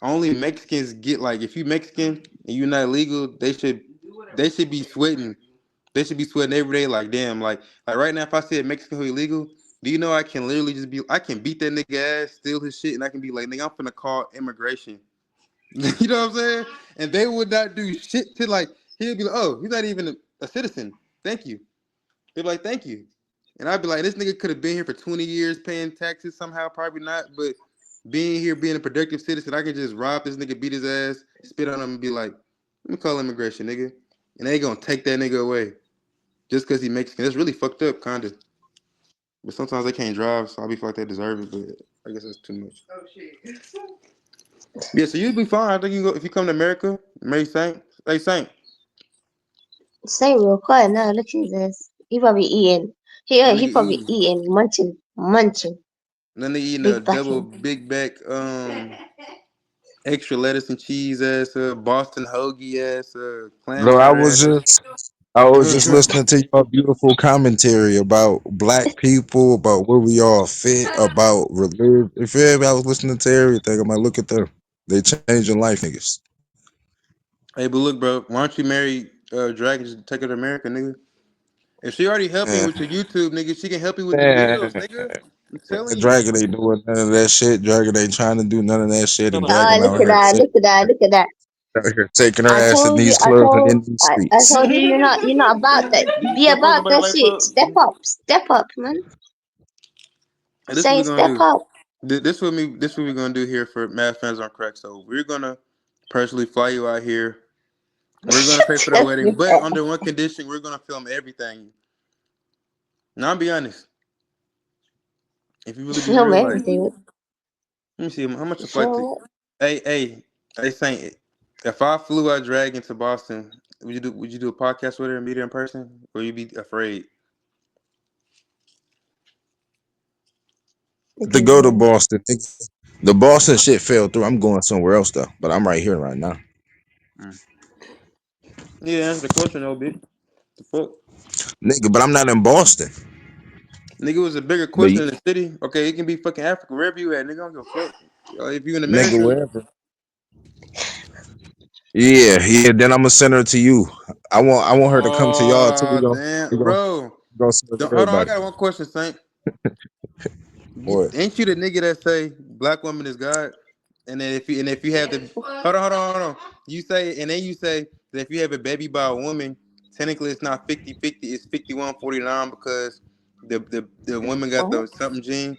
Only Mexicans get, like, if you Mexican and you're not legal, they should be sweating. They should be sweating every day. Like, damn, like right now, if I see a Mexican who illegal, do you know I can literally I can beat that nigga ass, steal his shit, and I can be like, nigga, I'm finna call immigration. You know what I'm saying? And they would not do shit to, like, he'll be like, oh, he's not even a citizen. Thank you. They'd be like, thank you. And I'd be like, this nigga could have been here for 20 years paying taxes somehow, probably not, but being here, being a productive citizen, I can just rob this nigga, beat his ass, spit on him, and be like, let me call immigration, nigga. And they gonna take that nigga away just because he Mexican. That's really fucked up, kinda. But sometimes they can't drive, so I be feel like they deserve it, but I guess that's too much.
Oh shit.
Yeah, so you'd be fine. I think you go if you come to America, May Saint. Hey Saint.
Stay real quiet now. Look at this. He probably eating.
That
He
nigga
probably
eating.
eating, munching.
Then they eating a
Big
double
bacon.
big back extra lettuce and cheese ass Boston hoagie ass clam
Bro,
chowder ass.
I was just listening to your beautiful commentary about black people, about where we all fit, about religion. If you ever, I was listening to everything. I'm like, look at them. They changing life, niggas.
Hey, but look, bro, why don't you marry Dragon? Just take her to America, nigga. If she already helping you
Man,
with your YouTube, nigga, she can help you with the bills,
man,
nigga. I'm telling you.
Dragon ain't doing none of that shit. Dragon ain't trying to do none of that shit, and Dragon
Oh, look
out
at
here
that.
single.
Look at that. Look at that.
Out here taking her
I
ass in
told you,
these clubs and in these
I
streets.
told you, you're not about that. Be
Step up,
about
somebody
that
life
shit.
up.
Step up, man.
And this what
Saying
we're gonna
step
do.
up.
This what we're gonna do here for Mad Fans on Crack. So we're gonna personally fly you out here. We're gonna pay for the wedding, but under one condition: we're gonna film everything. Now, I'll be honest. If you really be
Film
real, like,
everything.
let me see how much a flight to.
Film.
Hey, Saint. If I flew out Dragon to Boston, would you do a podcast with her and meet her in person, or you be afraid?
To go to
Because
Boston. The Boston shit fell through. I'm going somewhere else though, but I'm right here right now.
Mm. Yeah, answer the question, though, bitch. The fuck,
Nigga, but I'm not in Boston.
nigga, it was a bigger
But
question in the city. Okay, it can be fucking Africa, wherever you at, nigga. I don't give a fuck. If you in
nigga,
America,
wherever. Yeah. Then I'm gonna send her to you. I want her to come to y'all too.
oh
We
damn,
gonna
bro.
send her to
Hold on, I
everybody.
got one question, Saint.
What?
Ain't you the nigga that say black woman is God? And then if you have the hold on. You say and then you say that if you have a baby by a woman, technically it's not 50-50, it's 51-49 because the woman got
what?
the something gene.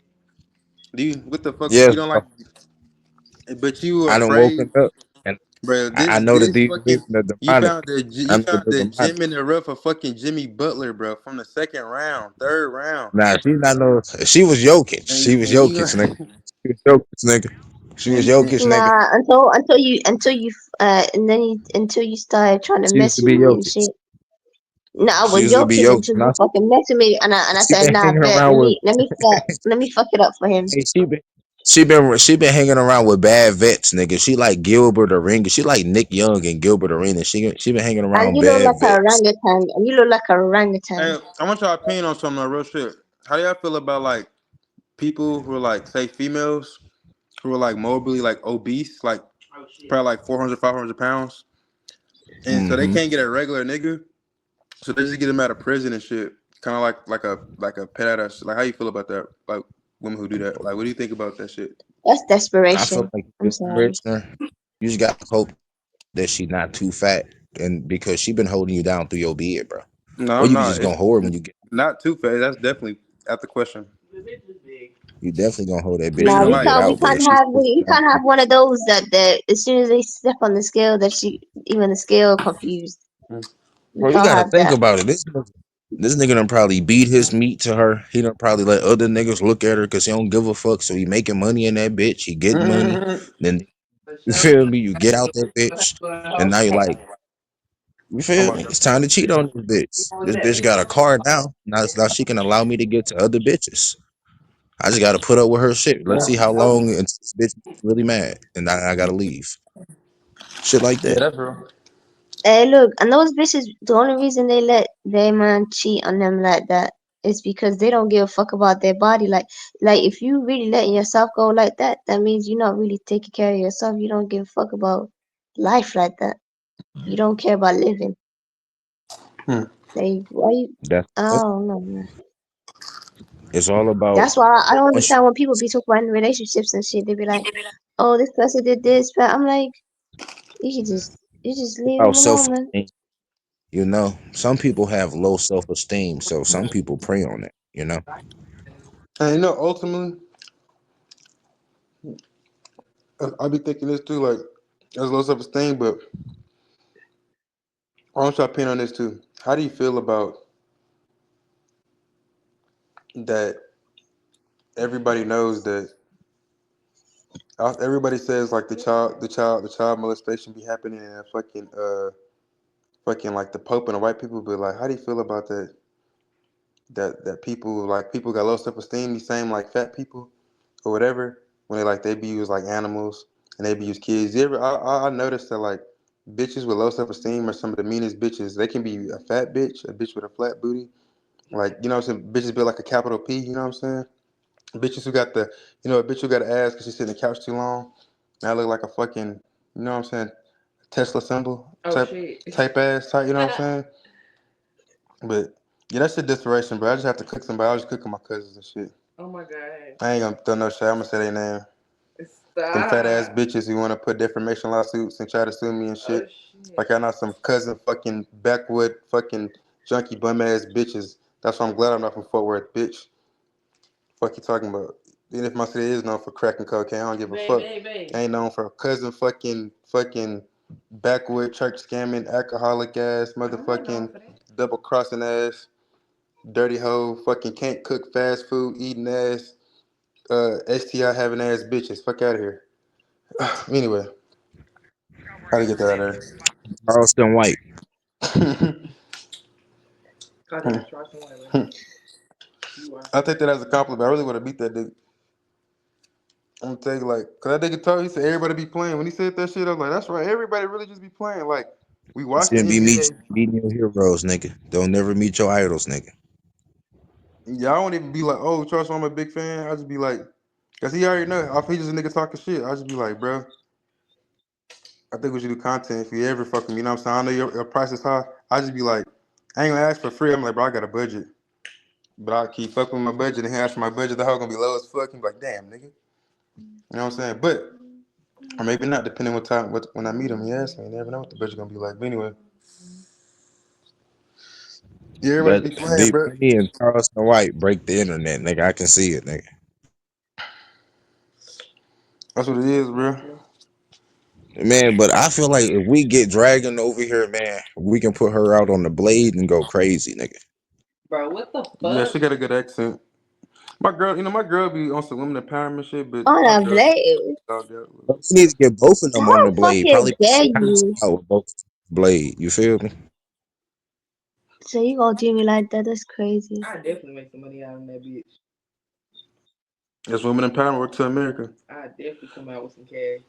Do you what the fuck
Yes,
you don't
bro.
like but you
I done
afraid,
woken up and
bro,
I
this
know that
this
these
fucking
women are
you
demonic.
found the
I
you
know that
found
they're
the
demonic.
gem in the rough of fucking Jimmy Butler, bro, from the second round, third round.
Nah, she's not no. She was Jokic.
And
She was
and you
Jokic, nigga. She was Jokic, nigga. She was
and
Jokic, nigga.
Nah, until you and then until you started trying to
She used
mess
to
with
be
me and
Jokic.
shit. No, I
She
was
used to be
joking
Jokic.
until
Now
you fucking messed with me, and I
she
said,
been
nah,
hanging
bet.
around with.
Let me fuck it up for him.
Hey, she been hanging around with bad vets, nigga. She like Gilbert Arenas. She like Nick Young and Gilbert Arenas. She been hanging
And
around
you look
bad
like a
vets.
orangutan, and you look like a orangutan.
hey, I want y'all opinion on something real shit. How do y'all feel about like people who are like say females who are like morbidly like obese, like probably like 400, 500 pounds, and so they
Mm-hmm.
can't get a regular nigga, so they just get them out of prison and shit. Kind of like a pet out of like how you feel about that? Like women who do that. Like what do you think about that shit?
That's
I feel
desperation.
like
I'm
this
sorry.
prisoner, you just got to hope that she not too fat, and because she been holding you down through your bed, bro.
No,
Or you
no,
just
it's
gonna hold her when you get.
not too fast. That's definitely out the question.
You definitely gonna hold that bitch
Bigger
Nah,
when
than
you get
Maya.
we
out, but
can't
if she
have we can't have one of those that as soon as they step on the scale that she even the scale confused. We
bro, you
can't
gotta
have
think
that.
about it. This nigga done probably beat his meat to her. He done probably let other niggas look at her because he don't give a fuck. So he making money in that bitch. He getting money. Then you feel me? You get out that bitch, and now you're like, you
Oh
feel
my
me?
god.
It's time to cheat on this bitch. This bitch got a car now. Now she can allow me to get to other bitches. I just gotta put up with her shit. Let's see how long until this bitch is really mad, and then I gotta leave. Shit like
Yeah,
that.
that's real.
Hey, look, and those bitches, the only reason they let their man cheat on them like that is because they don't give a fuck about their body. Like if you really letting yourself go like that, that means you're not really taking care of yourself. You don't give a fuck about life like that. You don't care about living.
Hmm.
Like why you?
That's it.
Oh no, man.
It's all about
That's why I don't
once
understand when people be talking about in relationships and shit. They be like, "Oh, this person did this," but I'm like, you just leave
about
them
self
alone, man.
esteem. You know, some people have low self esteem, so some people prey on it. You know,
And ultimately, I be thinking this too, like there's low self esteem, but I want your opinion on this too. How do you feel about that? Everybody knows that. Everybody says like the child molestation be happening, and fucking like the Pope and the white people. But like, how do you feel about that? That people got low self esteem, the same like fat people or whatever, when they be used like animals and they be used kids. You ever? I noticed that like bitches with low self esteem are some of the meanest bitches. They can be a fat bitch, a bitch with a flat booty, like you know what I'm saying. Bitches built like a capital P. You know what I'm saying? Bitches who got a bitch who got an ass because she sit in the couch too long. Now I look like a fucking, you know what I'm saying, Tesla symbol type ass type. You know what I'm saying? But yeah, that's a desperation, bro. I just have to cook somebody. I was cooking my cousins and shit. I ain't gonna throw no shit. I'm gonna say their name. Them fat ass
Stop.
bitches who want to put defamation lawsuits and try to sue me and
Oh
shit.
shit.
Like I know some cousin fucking backwood fucking junkie bum ass bitches. That's why I'm glad I'm not from Fort Worth, bitch. Fuck you talking about? Even if my city is known for crack and cocaine, I don't give a fuck. I ain't known for a cousin fucking backwood church scamming, alcoholic ass, motherfucking double crossing ass, dirty hoe, fucking can't cook fast food eating ass, STI having ass bitches. Fuck out of here. Anyway, how to get that out of
Charleston White.
there?
God, that's Charleston White, man. You are.
I take that as a compliment. I really want to beat that dude. I'm gonna tell you, like, cause that nigga told he said everybody be playing. When he said that shit, I was like, that's right. Everybody really just be playing. Like, we
You
watch the
shouldn't be
NBA.
meeting your heroes, nigga. Don't never meet your idols, nigga.
Yeah, I won't even be like, oh, Charles, I'm a big fan. I just be like, cause he already know. If he just a nigga talking shit, I just be like, bro, I think we should do content if you ever fucking, you know what I'm saying? I know your price is high. I just be like, I ain't gonna ask for free. I'm like, bro, I got a budget. But I keep fucking with my budget and he ask for my budget, the hoe gonna be low as fuck. He be like, damn, nigga. You know what I'm saying? But, or maybe not, depending what time, when I meet him, he asks me. You never know what the budget gonna be like. But anyway, yeah, everybody
But
be playing,
Big
bro.
Money and Charleston White break the internet, nigga. I can see it, nigga.
That's what it is, bro.
Man, but I feel like if we get Dragon over here, man, we can put her out on the blade and go crazy, nigga.
Bro, what the
Yeah,
fuck?
she got a good accent. My girl, my girl be on some women empowerment shit, but
On
my
a
girl
blade.
dogged out a little
We
bit.
need to get both of them on the
How
blade.
fucking
Probably
dare
pass
you?
out with both blade. You feel me?
So you gonna do me like that? That's crazy.
I definitely make some money out of that bitch.
That's women empowerment work to America.
I definitely come out with some cash.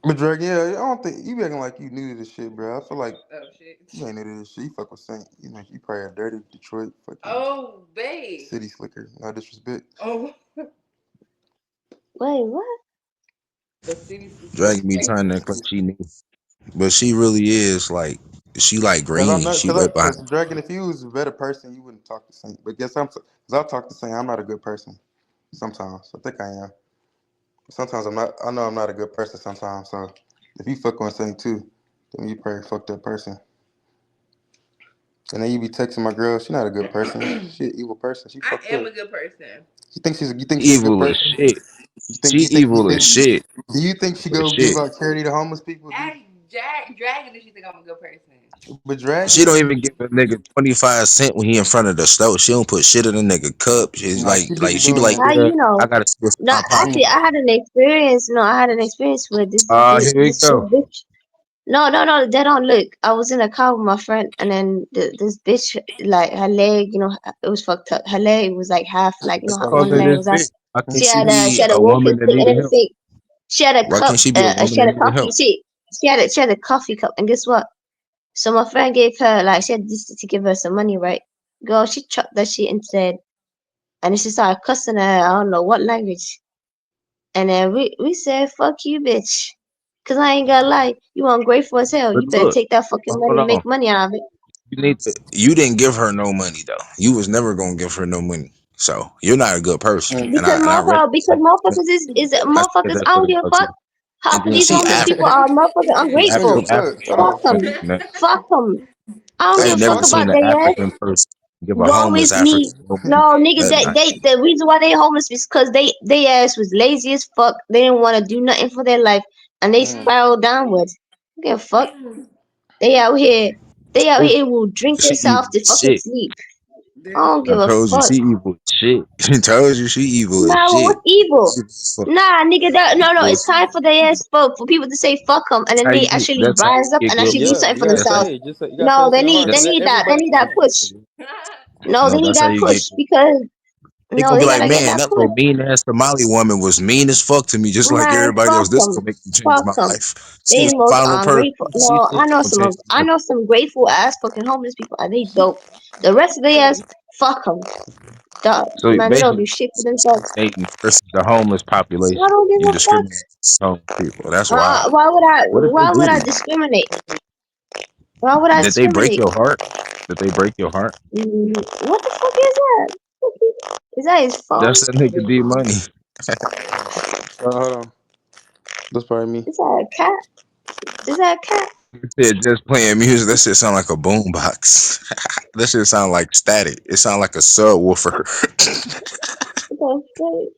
But Drake, yeah, I don't think you be acting like you new to this shit, bro. I feel like
Oh shit.
you ain't new to this shit. You fuck with Saint. You probably a dirty Detroit fucking
Oh babe.
city slicker. No disrespect.
Oh
Wait, what?
the city's
Dragon be trying to act like she knew, but she really is like she like
Cause I'm
green.
not,
She right behind.
cause Dragon, if you was a better person, you wouldn't talk to Saint. But guess cause I talk to Saint. I'm not a good person. Sometimes I think I am. Sometimes I'm not. I know I'm not a good person sometimes. So if you fuck on Saint too, then you probably fucked up person. And then you be texting my girl. She not a good person. She an evil person. She
I
fucked
am
up.
a good person.
You think she a good
Evil as
person?
shit. She
You
evil as
think
shit.
do you think she
But
go give
shit,
out charity to homeless people?
Ask Dragon if you think I'm a good person.
But
she
Dragon,
don't even give a nigga 25 cents when he in front of the stove. She don't put shit in a nigga cup. She's
nah, she do
like
be
she be
doing
like,
that.
How
yeah,
you
I
know?
gotta see what's in
No,
my pocket.
actually, I had an experience. No, I had an experience with
Here we
this
go.
bitch. No, no, no, they don't look. I was in a car with my friend, and then this bitch, like her leg, it was fucked up. Her leg was like half, like
Let's call
one
her
leg
this
was out.
bitch. Why can't
She
she
had
be
a
a
walking
woman that
stick and
needed help?
everything. She had a
Why
cup.
can't she be a
She
woman
had
that
a
needed
coffee.
help?
She had a coffee cup, and guess what? So my friend gave her like she had this to give her some money, right? Girl, she chucked that shit and said, and she started cussing her. I don't know what language. And then we said, "Fuck you, bitch." Cause I ain't gonna lie, you ungrateful as hell.
But
You better
look,
take that fucking
hold
money and
on.
make money out of it.
You need to. You didn't give her no money though. You was never gonna give her no money. So you're not a good person.
Mm.
And I
Because
recognize that.
motherfuckers is
I said
motherfuckers.
that
I
to
don't
the
give a
about
fuck.
you.
Half
And
of
then
these
see
homeless
after
people are motherfucking
You don't give a
ungrateful.
fuck. Hold
Fuck
on.
them.
man,
Fuck them. I don't
I
give
ain't
a
never
fuck
Fuck
seen
about
an
them.
their ass.
African person give a
Woe
homeless
is me.
African no money.
No, nigga,
That not true.
the reason why they homeless is because they ass was lazy as fuck. They didn't want to do nothing for their life, and they
Mm.
spiraled downwards. I don't give a fuck. They out here. They out
Oh,
here will drink
she
themselves
evil
to
as
fucking
shit.
sleep. I
Damn.
don't
I
give a
told you
fuck.
she evil as shit. I told you she evil as
Nah, well,
shit.
what's evil?
Evil as fuck.
Nah, nigga, no.
Evil
It's
as fuck.
time for their ass for people to say fuck them, and
That's
then
how
they
you get.
actually
That's how
rise
you
up
get
and
good
actually do
love.
Yeah,
something
you
for
gotta
That's how.
themselves.
say it. Just say, you gotta say
No,
what's in your heart.
they
That's
need that. They
Everybody.
need that push. No, they
no.
need
That's how
that
you get.
push because
They
no,
gonna be
they
like,
gotta get
man,
that
that
push.
little mean ass Somali woman was mean as fuck to me, just like
Man,
everybody
fuck
else. This
them.
gonna make me change
Fuck
my
them.
life. She
They
was
the
the
most
final person.
ungrateful.
She
No,
said she gonna change
I
my life.
know some grateful ass fucking homeless people, and they dope. The rest of the ass, fuck them. Duh,
So
man, they don't
basically,
do shit for themselves.
discriminating versus the homeless
I
population.
don't give
You
a fuck.
discriminate against homeless people. That's wild.
Why would I?
What did they
Why
do
would
to
I
you?
discriminate? Why would I
Did they break
discriminate?
your heart? Did they break your heart?
What the fuck is that? Is that his phone?
That's that nigga D Money.
Hold on. That's probably me.
Is that a cat? Is that a cat?
Said just playing music. That shit sound like a boombox. That shit sound like static. It sound like a subwoofer.
What the fuck?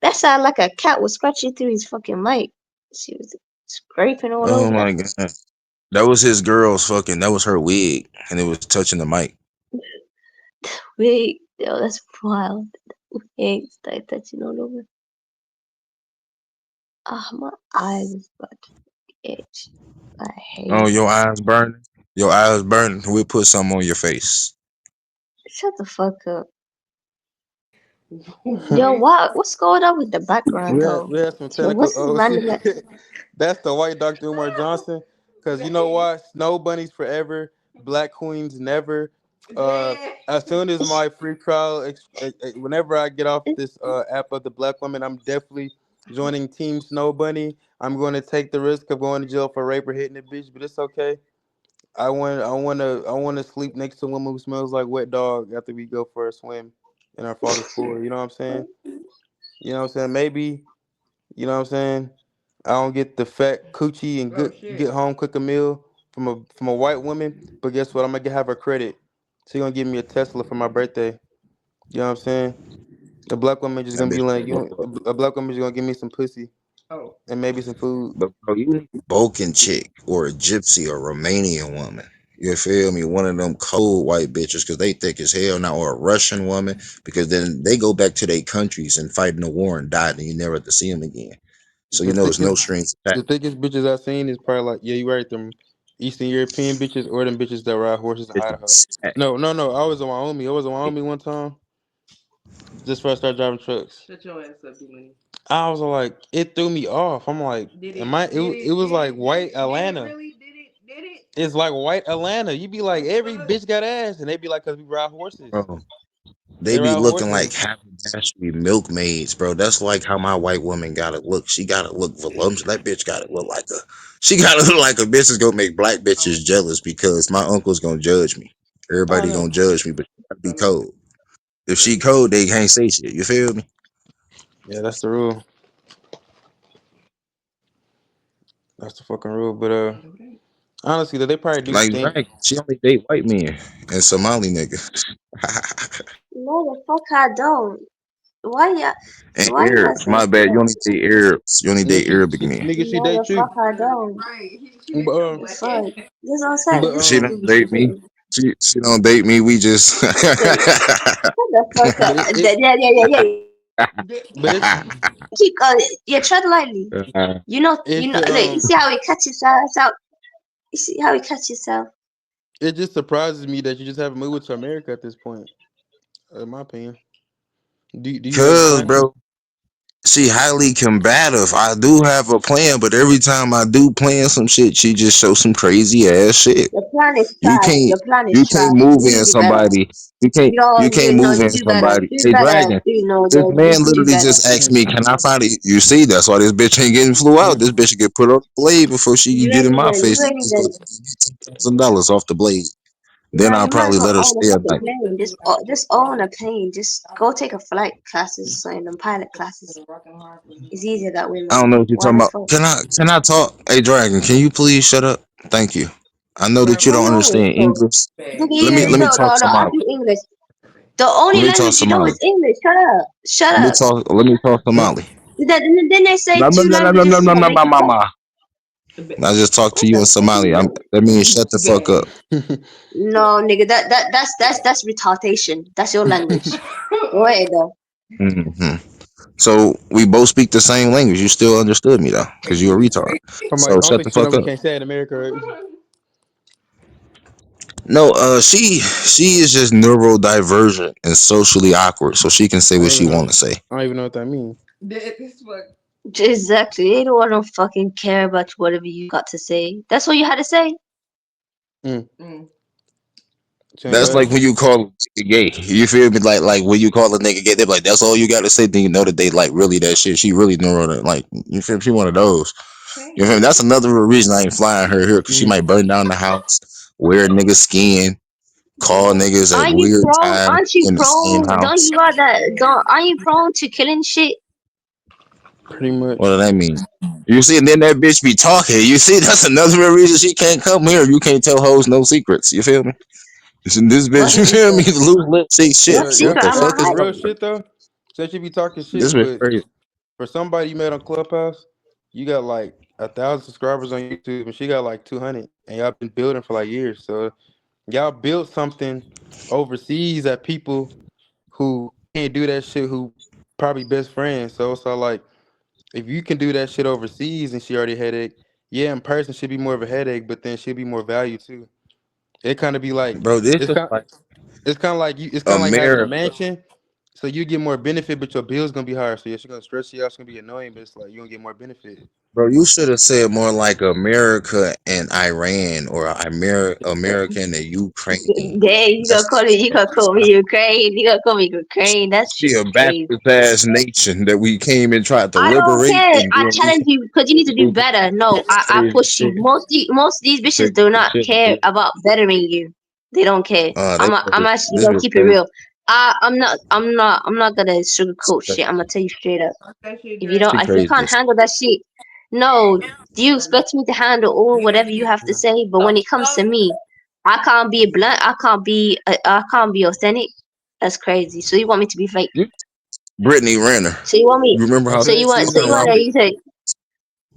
That sounded like a cat was scratching through his fucking mic. She was scraping all
Oh
over that.
my god. That was his girl's fucking. That was her wig, and it was touching the mic.
Wait, yo, that's wild. Wait, start touching all over. Ah, my eyes is about to itch. I hate
Oh,
it.
your eyes burning. Your eyes burning. We'll put some on your face.
Shut the fuck up. Yo,
What?
what? What's going on with the background though?
We had some
Yo,
technical.
what's this
Oh
random?
shit. That's the white Dr. Umar Johnson. Cause you know why? Snow bunnies forever. Black queens never. As soon as my free trial, whenever I get off this app of the black woman, I'm definitely joining Team Snow Bunny. I'm going to take the risk of going to jail for rape or hitting a bitch, but it's okay. I want to sleep next to a woman who smells like wet dog after we go for a swim in our father's pool. You know what I'm saying? You know what I'm saying? Maybe. You know what I'm saying? I don't get the fat coochie and
Oh
good get
shit.
home cook a meal from a white woman. But guess what? I'm gonna have her credit. She gonna give me a Tesla for my birthday. You know what I'm saying? A black woman just
That
gonna be
bitch
like,
gonna
you.
blow up.
A black woman just gonna give me some pussy
Oh.
and maybe some food.
But bro, you need a Balkan chick or a gypsy or Romanian woman. You feel me? One of them cold white bitches because they thick as hell now, or a Russian woman because then they go back to their countries and fight in the war and die, and you never have to see them again. So you
The
know it's no
thickest
strings
the
attached.
thickest bitches I've seen is probably like, yeah, you right, them Eastern European bitches or them bitches that ride horses in Idaho. No. I was in Wyoming. I was in Wyoming one time just before I started driving trucks.
Shut your ass up, D-Money.
I was like, it threw me off. I'm like,
Did
am
it?
I?
Did
It
it?
was
Did
like
it? Did
white
it? Did it
Atlanta.
really? Did it? Did it?
It's like white Atlanta. You be like,
The
every
fuck?
bitch got ass, and they be like, cause we ride horses.
Bro, they
They
be
ride
looking like
horses.
haberdashery milkmaids, bro. That's like how my white woman gotta look. She gotta look voluptuous. That bitch gotta look like a. She gotta look like a bitch is gonna make black bitches
Oh,
jealous because my uncle's gonna judge me.
I
Everybody
know.
gonna judge me, but she gotta be
brother.
cold. If she cold, they can't say shit. You feel me?
Yeah, that's the rule. That's the fucking rule. But honestly, they probably do
Like
stink.
Dragon, she only date white men and Somali niggas
No, the fuck I don't. Why ya?
and
Why you not
Arabs. My
saying
bad. You
that?
only date Arabs. You only
Nigga,
date Arabic men.
she
No, the
date you.
fuck I don't.
Right. She
But
hit your
The
black
fuck.
ass.
This what I'm
but
saying. This
She
shit
don't
do be
date me.
stupid.
She don't date me. We just
Wait, shut the fuck
but
up.
it
Yeah.
but it's
Keep going. Yeah, tread lightly.
it's
Look, you see how he cuts himself out? You see how he cuts himself?
it just surprises me that you just haven't moved to America at this point. In my opinion, do you have a
cause
plan?
bro, she highly combative. I do have a plan, but every time I do plan some shit, she just shows some crazy ass shit.
Your plan is
You
trash.
can't
Your plan is
you can't
trash.
move
You need
in
to do better.
somebody. You can't
You know,
move in
do better.
somebody.
Do
Hey
better.
Dragon,
You know,
this
just
man
do
literally
better.
just asked me, "Can I find it?" You see, that's why this bitch ain't getting flew out. This bitch should get put on the blade before she get in my
You
face.
ain't
Just go
even,
$10,000 off the blade. Then
no,
I'll
you might
probably
as well
let her
own a
stay a
fucking
night.
plane. Just own a plane. Just go take a flight classes, so in them pilot classes. It's easier that way,
I
man.
don't know what you're
Why
talking
the
about.
fuck?
Can I talk? Hey Dragon, can you please shut up? Thank you. I know
Bro,
that you
my
don't
No,
understand
no.
English.
bad.
Let me
No,
talk
I
Somali.
do English. The only
Let me talk
language you know
Somali.
is English. Shut up. Shut up.
Let me talk
Hmm?
Somali.
Then they say
No, no,
two
no, no, no, no,
languages
no,
can
no,
make you talk.
mama. I just talked to
What
you
the
in
fuck
Somali.
is
That means shut the fuck
Bad.
up.
No, nigga, that's retardation. That's your language. Go ahead though.
Hmm. So we both speak the same language. You still understood me though, because you a retard.
From my
So shut
only
the
shit that
fuck
we
up.
can't say in America. Right?
No, she is just neurodivergent and socially awkward, so she can say
I
what
don't
she
even know.
want to say.
I don't even know what that means.
That this fuck.
Exactly. They don't fucking care about whatever you got to say. That's what you had to say.
Mm.
Mm.
Saying
That's
what?
like when you call a nigga gay. You feel me? Like when you call a nigga gay, they're like, "That's all you got to say." Then you know that they like really that shit. She really neuro like you feel me? She one of those. You feel me? That's another reason I ain't flying her here because she
Mm.
might burn down the house, wear nigga skin, call
Damn.
niggas at
Aren't you
weird
prone?
times
Aren't you
in the same
prone? Don't
house.
you got that? Don't? Aren't you prone to killing shit?
Pretty much.
What does that mean? You see, and then that bitch be talking. You see, that's another reason she can't come here. You can't tell hoes no secrets. You feel me? This
What
bitch, you feel me?
secret?
Loose lip say shit.
What
Yeah, yeah.
What
secret
the
am I
fuck
On
is
some real
wrong
hiding?
with
shit though. Since you be talking
you? This
shit,
bitch
but
crazy.
for somebody you met on Clubhouse, you got like 1,000 subscribers on YouTube, and she got like 200, and y'all been building for like years. So y'all built something overseas that people who can't do that shit, who probably best friends. So like, if you can do that shit overseas and she already headache, yeah, in person should be more of a headache, but then she'll be more value too. It kind of be like
Bro, this
it's
is
kind
like
it's kind of like you. It's kind of like having a
America.
mansion. So you get more benefit, but your bill's gonna be higher. So yeah, she's gonna stress you out. It's gonna be annoying, but it's like you gonna get more benefit.
Bro, you should have said more like America and Iran or America and the Ukraine.
There you gonna
That's
call me. You gonna call me Ukraine. You gonna call me Ukraine. That
be
shit's
a
crazy.
backward ass nation that we came and tried to
I don't
liberate,
care.
and
I
then we
challenge you because you need to do
stupid
better. No, I
crazy
push you.
shit.
Most of these bitches
Crazy
do not
shit.
care about bettering you. They don't care.
That
I'm
bitch,
actually
this
gonna
bitch
keep it
crazy.
real. I'm not gonna sugarcoat shit. I'm gonna tell you straight up.
That shit
If you don't,
She
if you
crazy.
can't handle that shit, no. Do you expect me to handle all whatever you have to say? But when it comes to me, I can't be blunt. I can't be authentic. That's crazy. So you want me to be fake?
You, Brittany Renner.
So you want me?
You remember how
Okay, excuse
So
me.
you want to? You say?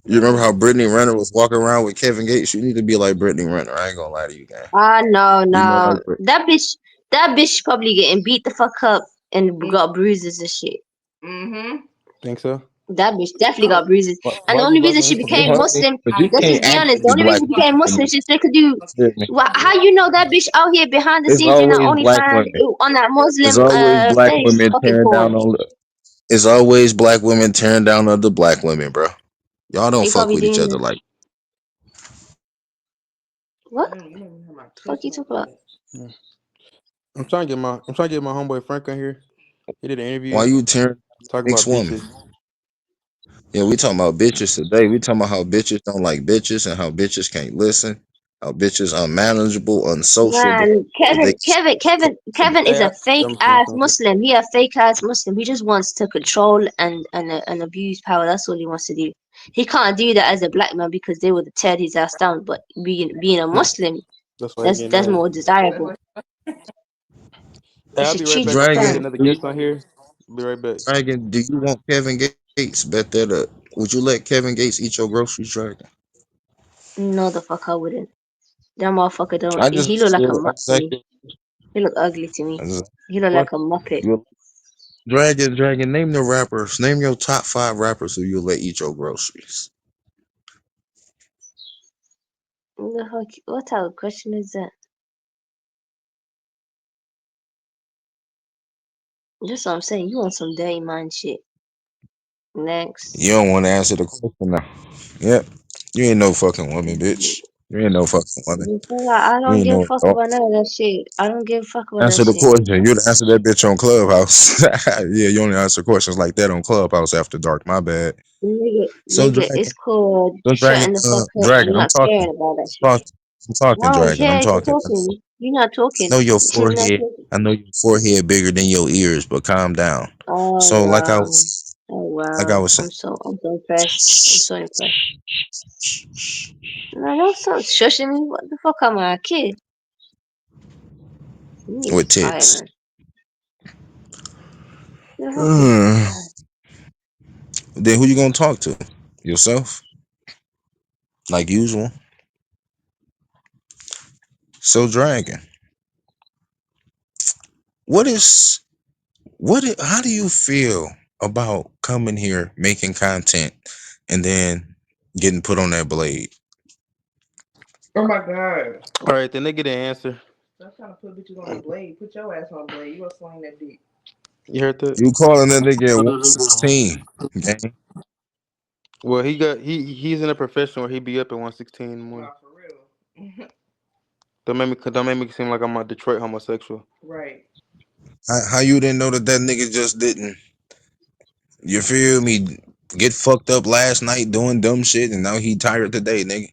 you remember how Brittany Renner was walking around with Kevin Gates? You need to be like Brittany Renner. I ain't gonna lie to you, guy.
Ah, no,
Be more
no.
like Brittany.
That bitch probably getting beat the fuck up and got bruises and shit.
Mm-hmm.
Think so?
That bitch definitely got bruises. And the
Why'd you
only
block
reason
me on
she
You know
became
Instagram?
what I mean?
Muslim,
But you
let's
can't
just be honest, the
actually
only
black
reason she became Muslim is they could do.
women.
How you know that bitch out here behind the
It's
scenes in that
always black
OnlyFans
women.
on that
It's
Muslim
always black
face
women
fucking
tearing
porn?
down on. It's always black women tearing down other black women, bro. Y'all don't
They
fuck
probably
with each
doing
other
that.
like.
What?
You don't even have my
The fuck
kiss
you
like
talking about?
that.
Yeah. I'm trying to get my homeboy Frank on here. He did an
Why
interview
you tearing
talking
next
about
woman?
bitches.
Yeah, we talking about bitches today. We talking about how bitches don't like bitches and how bitches can't listen. How bitches unmanageable, unsociable.
Man,
That they
Kevin is
Hey,
a fake
I'm saying
ass
something.
Muslim. He a fake ass Muslim. He just wants to control and abuse power. That's all he wants to do. He can't do that as a black man because they would have teared his ass down. But being a Muslim,
That's why he getting
that's
mad.
more
That's
desirable.
what
Hey,
It's
I'll
a
be right
cheat
back. I'm trying to get
Dragon,
sperm.
another
do you,
guest on here. Be right back.
Dragon, do you want Kevin Gates? Bet that up. Would you let Kevin Gates eat your groceries, Dragon?
No, the fuck I wouldn't. That motherfucker don't.
I
He
just
look
said,
like a
I
mutt
just
to me.
asked
He look ugly to
I
me.
just,
He look
what?
like a muppet.
You Dragon, name the rappers. Name your top 5 rappers who you'll let eat your groceries.
What type of question is that? That's what I'm saying. You want some dirty mind shit. Next.
You don't want to answer the question now. Yep. You ain't no fucking woman, bitch. You ain't no fucking woman.
I
You
don't
ain't
give a
no
fuck
adult.
about none of that shit. I don't give a fuck about that
Answer the
shit.
question. You'd answer that bitch on Clubhouse. Yeah, you only answer questions like that on Clubhouse after dark. My bad. So
Nigga,
Dragon,
it's called
so Dragon,
shutting the fuck up.
Dragon.
I'm
I'm
not
talking.
scared about that
I'm
shit.
talking. I'm talking,
No,
Dragon. I'm
yeah, you're
talking.
talking. You're not
I
talking.
know your
You're not
forehead.
talking.
I know your forehead bigger than your ears, but calm down.
Oh
So
wow. Oh
like I
wow.
was saying.
I'm so impressed. I'm so impressed. No, don't stop shushing me. What the fuck am I, a kid? You need to
With
be quiet,
tits.
man. Who the fuck is this guy?
Then who you gonna talk to? Yourself, like usual. So Dragon, what is how do you feel about coming here, making content, and then getting put on that blade?
Oh my god.
All right, then they get an answer.
Stop trying to put bitches on the blade. Put your ass on the blade. You gonna swing that dick.
You heard that?
You calling that nigga at 116, gang?
Well, he's in a profession where he be up at 116 in the morning.
Nah, for real.
Don't make me seem like I'm a Detroit homosexual.
Right.
How you didn't know that nigga just didn't? You feel me? Get fucked up last night doing dumb shit, and now he tired today, nigga.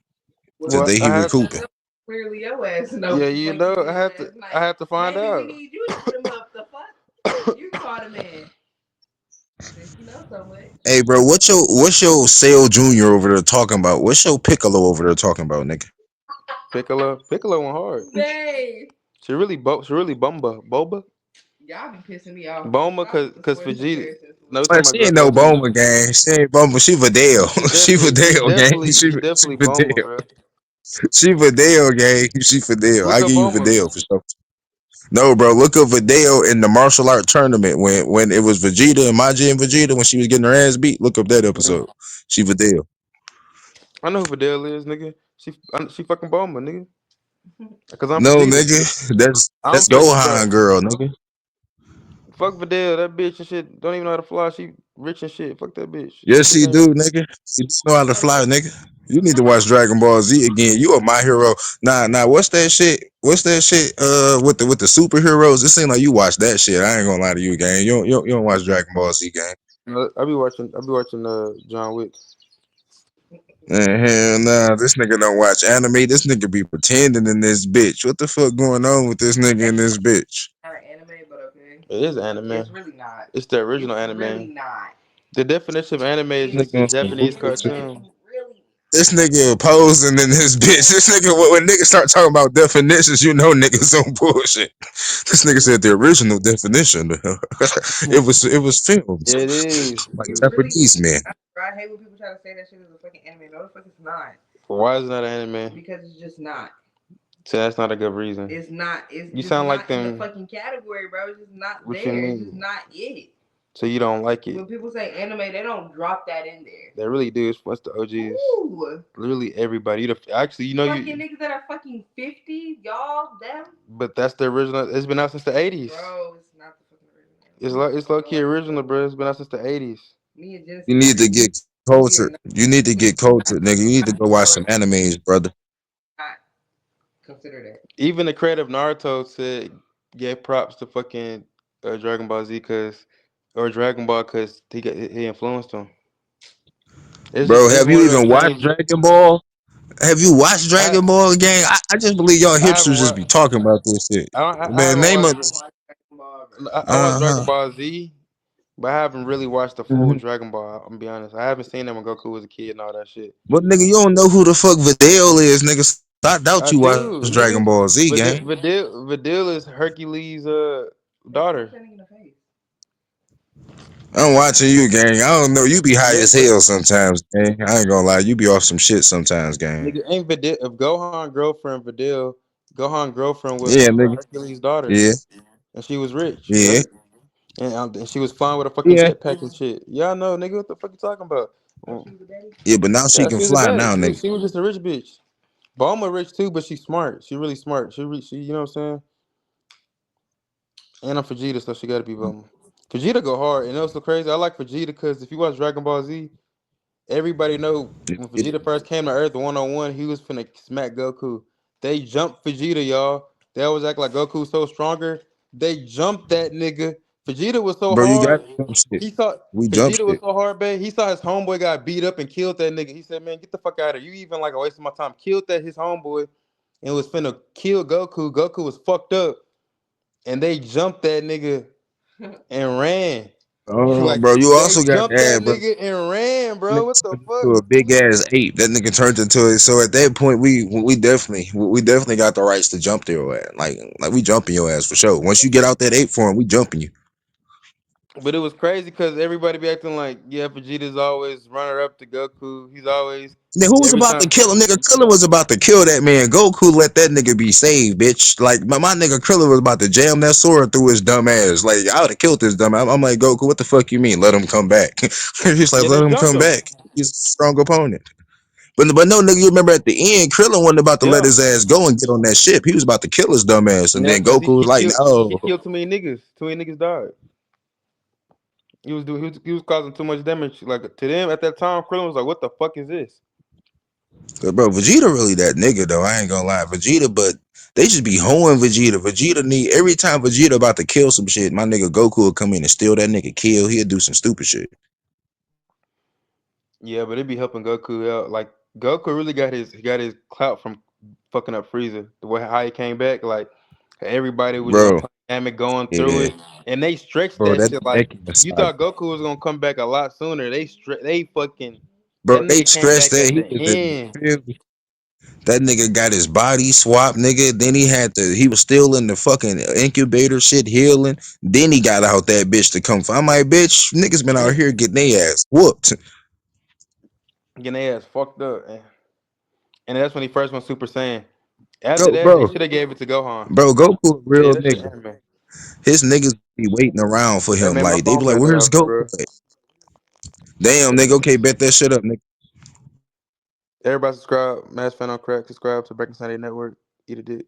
Well,
Well,
Today
I
he
have.
recouping.
clearly your ass knows
Yeah,
the
you
fuck you
know, I
did
have to.
last
I
night.
have to find
Maybe we
out.
need you to put him up the fuck. You caught a man. Since you know so much.
Hey, bro, what's your Sale Junior over there talking about? What's your Piccolo over there talking about, nigga?
Piccolo went hard.
Babe.
She really boba.
Y'all be pissing me off.
Boma,
Stop with the
cause
sports
Vegeta.
comparisons.
No, we
Man,
talking
she
about
ain't no
Goku.
Boma gang. She ain't Boma. She Vidal.
He
She
definitely, he
Vidal gang.
definitely, he
She
definitely Boma,
Vidal.
bro.
She Vidal gang. She Vidal.
Look
I
up
give you
Boma.
Vidal for sure. No, bro. Look up Vidal in the martial art tournament when it was Vegeta and Majin and Vegeta when she was getting her ass beat. Look up that
Mhm.
episode. She Vidal.
I know who Videl is, nigga. She fucking Boma, nigga. Cause I'm
No,
Vegeta.
nigga. That's
I
that's
don't care what y'all.
Gohan girl, nigga.
Fuck Videl, that bitch and shit. Don't even know how to fly. She rich and shit. Fuck that bitch. That
Yes,
bitch
she
ain't.
do, nigga. She do know how to fly, nigga. You need to watch Dragon Ball Z again. You are my hero. Nah. What's that shit? What's that shit? With the superheroes. It seems like you watch that shit. I ain't gonna lie to you, gang. You don't watch Dragon Ball Z, gang.
I be watching John Wick.
Man, hell nah. This nigga don't watch anime. This nigga be pretending in this bitch. What the fuck going on with this nigga and this bitch?
Not an anime, but okay.
It is anime.
It's really not.
It's the original
It's
anime.
really not.
The definition of anime is
It's
just a
Nigga,
Japanese
it's
cartoon.
really
this nigga posing in this bitch. This nigga, when niggas start talking about definitions, you know niggas on bullshit. This nigga said the original definition. it was filmed
Yeah, it is.
like
it's really
Japanese men.
I hate when people try to say that shit is a fucking anime. No, the fuck it's not.
Why is it not an anime?
Because it's just not.
So that's not a good reason.
It's not. It's
You
just
sound like
not in the
them.
fucking category, bro. It's just not
What you
there. It's just
mean?
not it.
So you don't like it?
When people say anime, they don't drop that in there.
They really do. It's what's the OGs?
Ooh.
Literally everybody. Actually,
Fucking niggas that are fucking 50, y'all, them.
But that's the original. It's been out since the 80s.
Bro, it's not the fucking
It's low key original, bro. It's been out since the 80s.
Me and Genesis
You need to get
we are
cultured. You need to get cultured, nigga. You need to go watch some animes, brother.
not consider that.
Even the creator of Naruto said gave props to fucking Dragon Ball Z or Dragon Ball because he influenced him.
Bro,
It's
have
one
you
of those
even watched
things.
Dragon Ball? Have you watched
I
Dragon Ball gang? I just believe y'all
I haven't
hipsters just be
watched.
talking about this shit.
I
Man,
haven't
name a
watched. I watched
uh-huh.
Dragon Ball Z, but I haven't really watched the full Dragon Ball. I'm gonna be honest. I haven't seen them when Goku was a kid and all that shit.
But nigga, you don't know who the fuck Videl is, nigga. I doubt
I
you watch
do,
Dragon
nigga.
Ball Z, gang.
Videl is Hercules' daughter.
I'm watching you, gang. I don't know. You be high
Yeah,
as hell sometimes, gang. I ain't gonna lie. You be off some shit sometimes, gang.
nigga, ain't Videl if Gohan girlfriend was
Yeah, nigga.
Hercules' daughter,
Yeah,
and she was rich,
yeah,
right? And she was flying with a fucking
yeah.
jetpack and shit. Y'all know, nigga, what the fuck you talking about?
Yeah, but now she
Yeah,
can
she was a
fly
baddie.
now, nigga.
She was just a rich bitch. Bulma rich too, but she's smart. She really smart. She you know what I'm saying? And I'm Vegeta, so she gotta be Bulma. Vegeta go hard, and it's so crazy. I like Vegeta because if you watch Dragon Ball Z, everybody know when
It-
Vegeta first came to Earth 101, he was finna smack Goku. They jumped Vegeta, y'all. They always act like Goku's so stronger. They jumped that nigga. Vegeta was so
bro, you got
hard.
some shit.
He thought
We jump
Vegeta was
shit.
so hard, babe. He saw his homeboy got beat up and killed that nigga. He said, "Man, get the fuck out of here. You even like wasting my time." Killed that his homeboy and was finna kill Goku. Goku was fucked up, and they jumped that nigga and ran. Like
Bro, you
they
also got to
jumped that
add, bro.
nigga and ran, bro.
Nigga
What the
turned
fuck?
into a big ass ape. That nigga turned into it. So at that point, we definitely got the rights to jump your ass. Like we jumping your ass for sure. Once you get out that ape form, we jumping you.
But it was crazy because everybody be acting like, yeah, Vegeta's always runner up to Goku. He's always
Then who was
every
about to
time.
kill him? Nigga, Krillin was about to kill that man. Goku let that nigga be saved, bitch. Like my nigga Krillin was about to jam that sword through his dumb ass. Like I would have killed this dumb. I'm like Goku, what the fuck you mean? Let him come back. He's like,
Yeah,
let
they
him
jumped
come
him.
back. He's a strong opponent. But no, nigga, you remember at the end, Krillin wasn't about to let
Yeah,
his ass go and get on that ship. He was about to kill his dumb ass, and
yeah,
then
because
Goku was
he
like,
killed he
no.
killed too many niggas. Too many niggas died. He was causing too much damage. Like to them at that time, Krillin was like, "What the fuck is this?"
'Cause, bro, Vegeta really that nigga though. I ain't gonna lie, Vegeta. But they just be hoeing Vegeta. Vegeta need every time Vegeta about to kill some shit. My nigga Goku will come in and steal that nigga kill. He'll do some stupid shit.
Yeah, but it be helping Goku out. Like Goku really got his clout from fucking up Frieza. The way how he came back, like Everybody was
bro.
just dynamic going through
Yeah,
it, and they stretched
bro.
that
That
shit like
Nakia
you
saga,
thought Goku was gonna come back a lot sooner. They fucking
bro.
that
They
nigga came
stressed
back
that
at
he
the
was in.
end.
That nigga got his body swapped, nigga. Then he was still in the fucking incubator shit healing. Then he got out that bitch to come. I'm like, bitch, niggas been out here getting their ass whooped.
Getting their ass fucked up, and that's when he first went Super Saiyan. After
Go,
that, they
bro.
should have gave it to Gohan.
Bro, Goku a
Yeah,
real
that shit
nigga.
anime.
His niggas be waiting around for
Hey
him.
man, my
Like, they be
phone
like,
finna die
where's
off me,
Goku
bro.
at? Damn, nigga, okay, bet that shit up, nigga.
Everybody subscribe. Mass Fan on Crack. Subscribe to Breaking Sunday Network. Eat a dick.